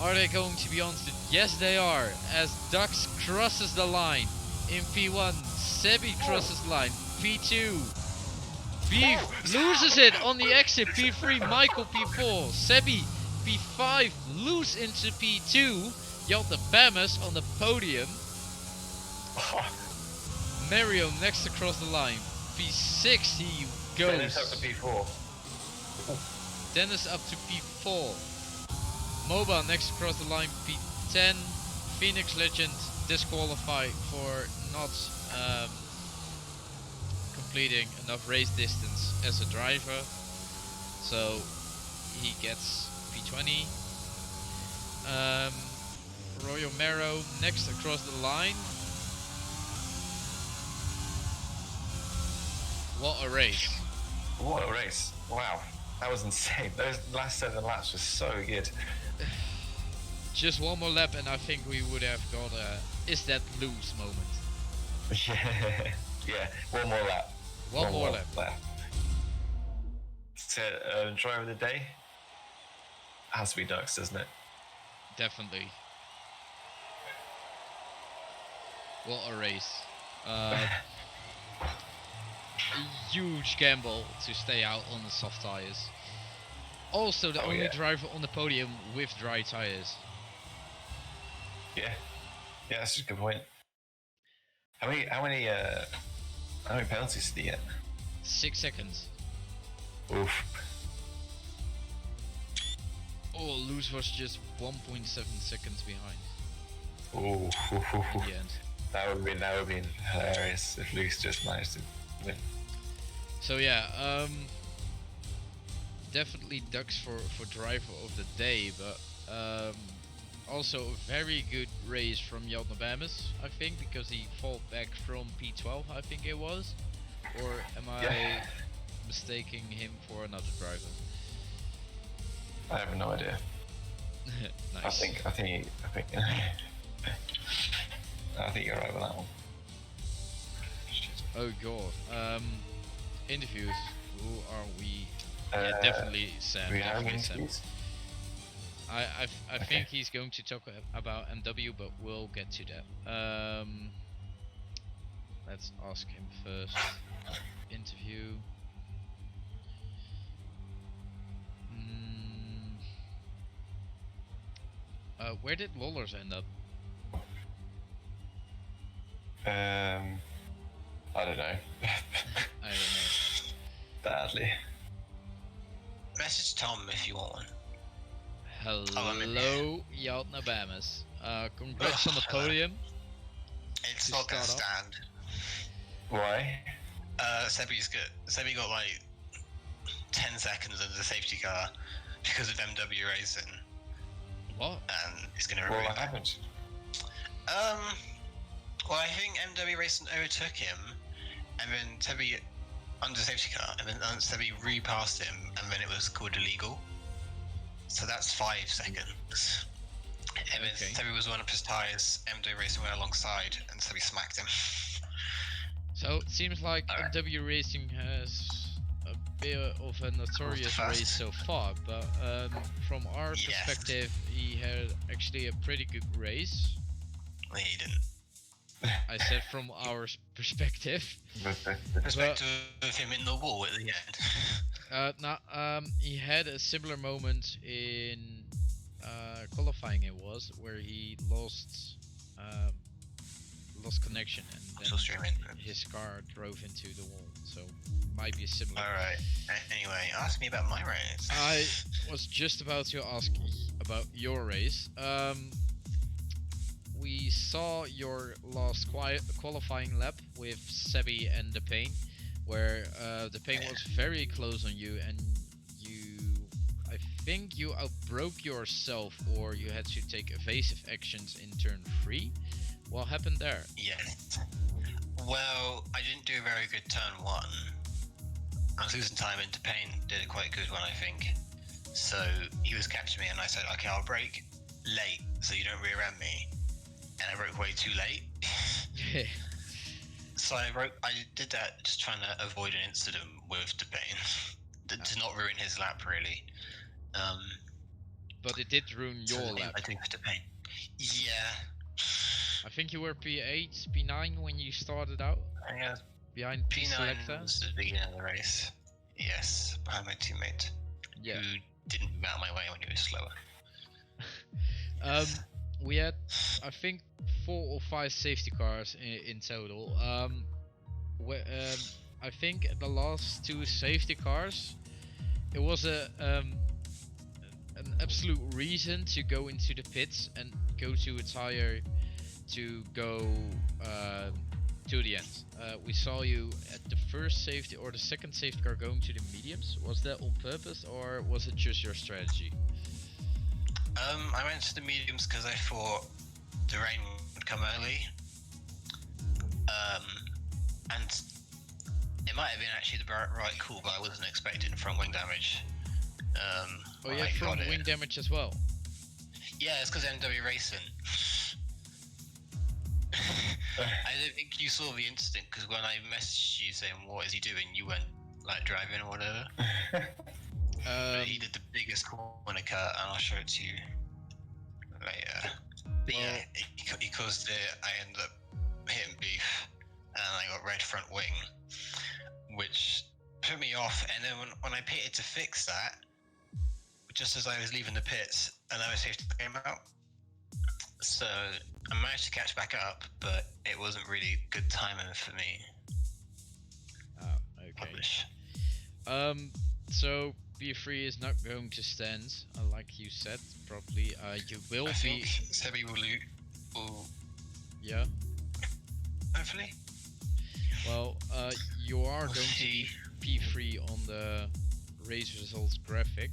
Are they going to be answered? Yes, they are. As Dux crosses the line in P1, Sebi crosses the line. P2, loses it on the exit. P3, Michael P4, Sebi P5, lose into P2. Jelte Bammers on the podium. Mario next across the line. P6 he goes. Dennis up to P4. Dennis up to P4. Moba next across the line. P10. Phoenix Legend disqualified for not completing enough race distance as a driver. So he gets P20. Roy Romero next across the line. What a race. What a race. Wow. That was insane. Those last 7 laps were so good. Just one more lap and I think we would have got a is that lose moment. Yeah, one more lap. One more lap. So, driver of the day? Has to be Dux, doesn't it? Definitely. What a race. A huge gamble to stay out on the soft tires. Also the only driver on the podium with dry tires. Yeah, that's a good point. How many penalties did he get? 6 seconds. Oof. Oh, Luz was just 1.7 seconds behind Ooh. in the end. That would have been hilarious if Luce just managed to win. So yeah, definitely ducks for driver of the day, but also a very good race from Jan Bames, I think, because he fought back from P12, I think it was. Or am I mistaking him for another driver? I have no idea. Nice. I think I think you're right with that one. Oh god. Interviews. Who are we? Yeah, definitely Sam. We have Definitely Sam. interviews. I think he's going to talk about MW, but we'll get to that. Let's ask him first. Interview. Where did Lollers end up? I don't know. I don't know. Badly. Message Tom if you want one. Hello, Jan Bames. Congrats on the hello. podium. It's To not gonna start stand. Why? Sebi's good. Sebi got like 10 seconds under the safety car because of MW racing, What? and it's gonna Well, ruin what it. happened? Well, I think MW racing overtook him, and then Sebi under safety car, and then Sebi repassed him, and then it was called illegal. So that's 5 seconds. And then Okay. Sebi was one up his tyres, MW racing went alongside, and Sebi smacked him. So it seems like Alright. MW Racing has a bit of a notorious fast. race so far, but from our Yes. perspective, he had actually a pretty good race. Well, he didn't. I said from our perspective. Perspective of him in the wall at the end. He had a similar moment in qualifying. It was where he lost connection and I'm still streaming. then his car drove into the wall. So might be similar. Alright. Anyway, ask me about my race. I was just about to ask about your race. We saw your last qualifying lap with Sebi and Depayne, where Depayne was very close on you, and I think you outbroke yourself, or you had to take evasive actions in turn 3. What happened there? Yes. Well, I didn't do a very good turn 1. I was losing time, and Depayne did a quite good one, I think. So he was catching me, and I said, okay, I'll brake late so you don't rear end me. And I broke way too late. So I did that just trying to avoid an incident with Depayne. To not ruin his lap, really. But it did ruin your lap. I think for Depayne. Yeah. I think you were P8, P9 when you started out, Yeah. behind P P9 Selecta. was the beginning of the race. Yes, behind my teammate. Yeah. Who didn't move out of my way when he was slower. We had, I think, 4 or 5 safety cars in total. I think the last 2 safety cars, it was an absolute reason to go into the pits and go to a tire to go to the end. We saw you at the first safety or the second safety car going to the mediums. Was that on purpose, or was it just your strategy? I went to the mediums because I thought the rain would come early. And it might have been actually the right call, but I wasn't expecting front wing damage. Oh yeah, front wing damage as well. Yeah, it's because MW Racing. I don't think you saw the incident, because when I messaged you saying what is he doing, you went like driving or whatever. But he did the biggest corner cut, and I'll show it to you later. But yeah, he caused it. I ended up hitting beef, and I got red front wing, which put me off. And then when I pitted to fix that, just as I was leaving the pits, another safety came out. So I managed to catch back up, but it wasn't really good timing for me. Oh, okay. Publish. So B3 is not going to stand, like you said, probably. You will I be. think Sebi will Yeah. hopefully. Well, you are We'll going to see. be P3 on the race results graphic.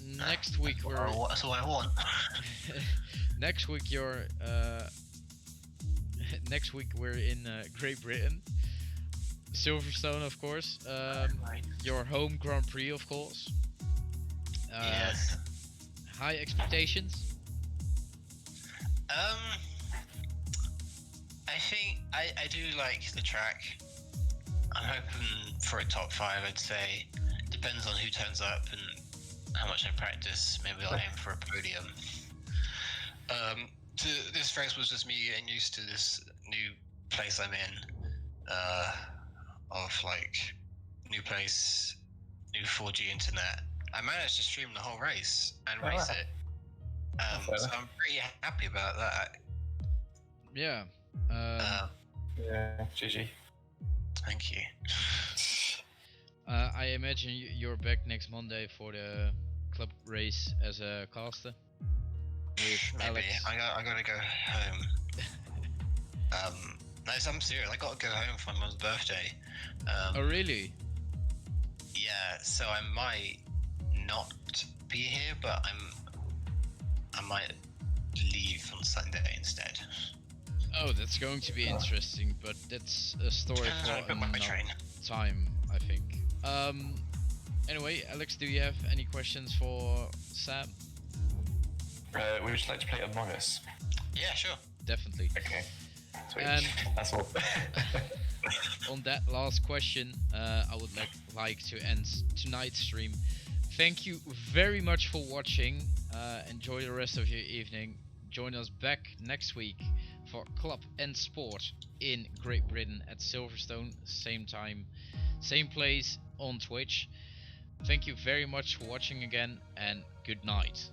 Next week we're That's all I want. next week you're next week we're in Great Britain, Silverstone, of course. Right. Your home Grand Prix, of course. Yes. High expectations. I think I do like the track. I'm hoping for a top 5. I'd say depends on who turns up and how much I practice. Maybe I'll aim for a podium. This race was just me getting used to this new place I'm in. Of like new place, new 4G internet. I managed to stream the whole race and race it. So I'm pretty happy about that. Yeah. Yeah, GG. Thank you. I imagine you're back next Monday for the club race as a caster. With Maybe. Alex. I gotta go home. No, I'm serious. I gotta go home for my mum's birthday. Oh really? Yeah, so I might not be here, but I might leave on Sunday instead. Oh, that's going to be interesting, but that's a story for I booked my another train. time, I think. Anyway, Alex, do you have any questions for Sam? Would you like to play Among Us? Yeah, sure. Definitely. Okay. Sweet. And that's all. on that last question, I would like to end tonight's stream. Thank you very much for watching. Enjoy the rest of your evening. Join us back next week for Club and Sport in Great Britain at Silverstone. Same time, same place on Twitch. Thank you very much for watching again, and good night.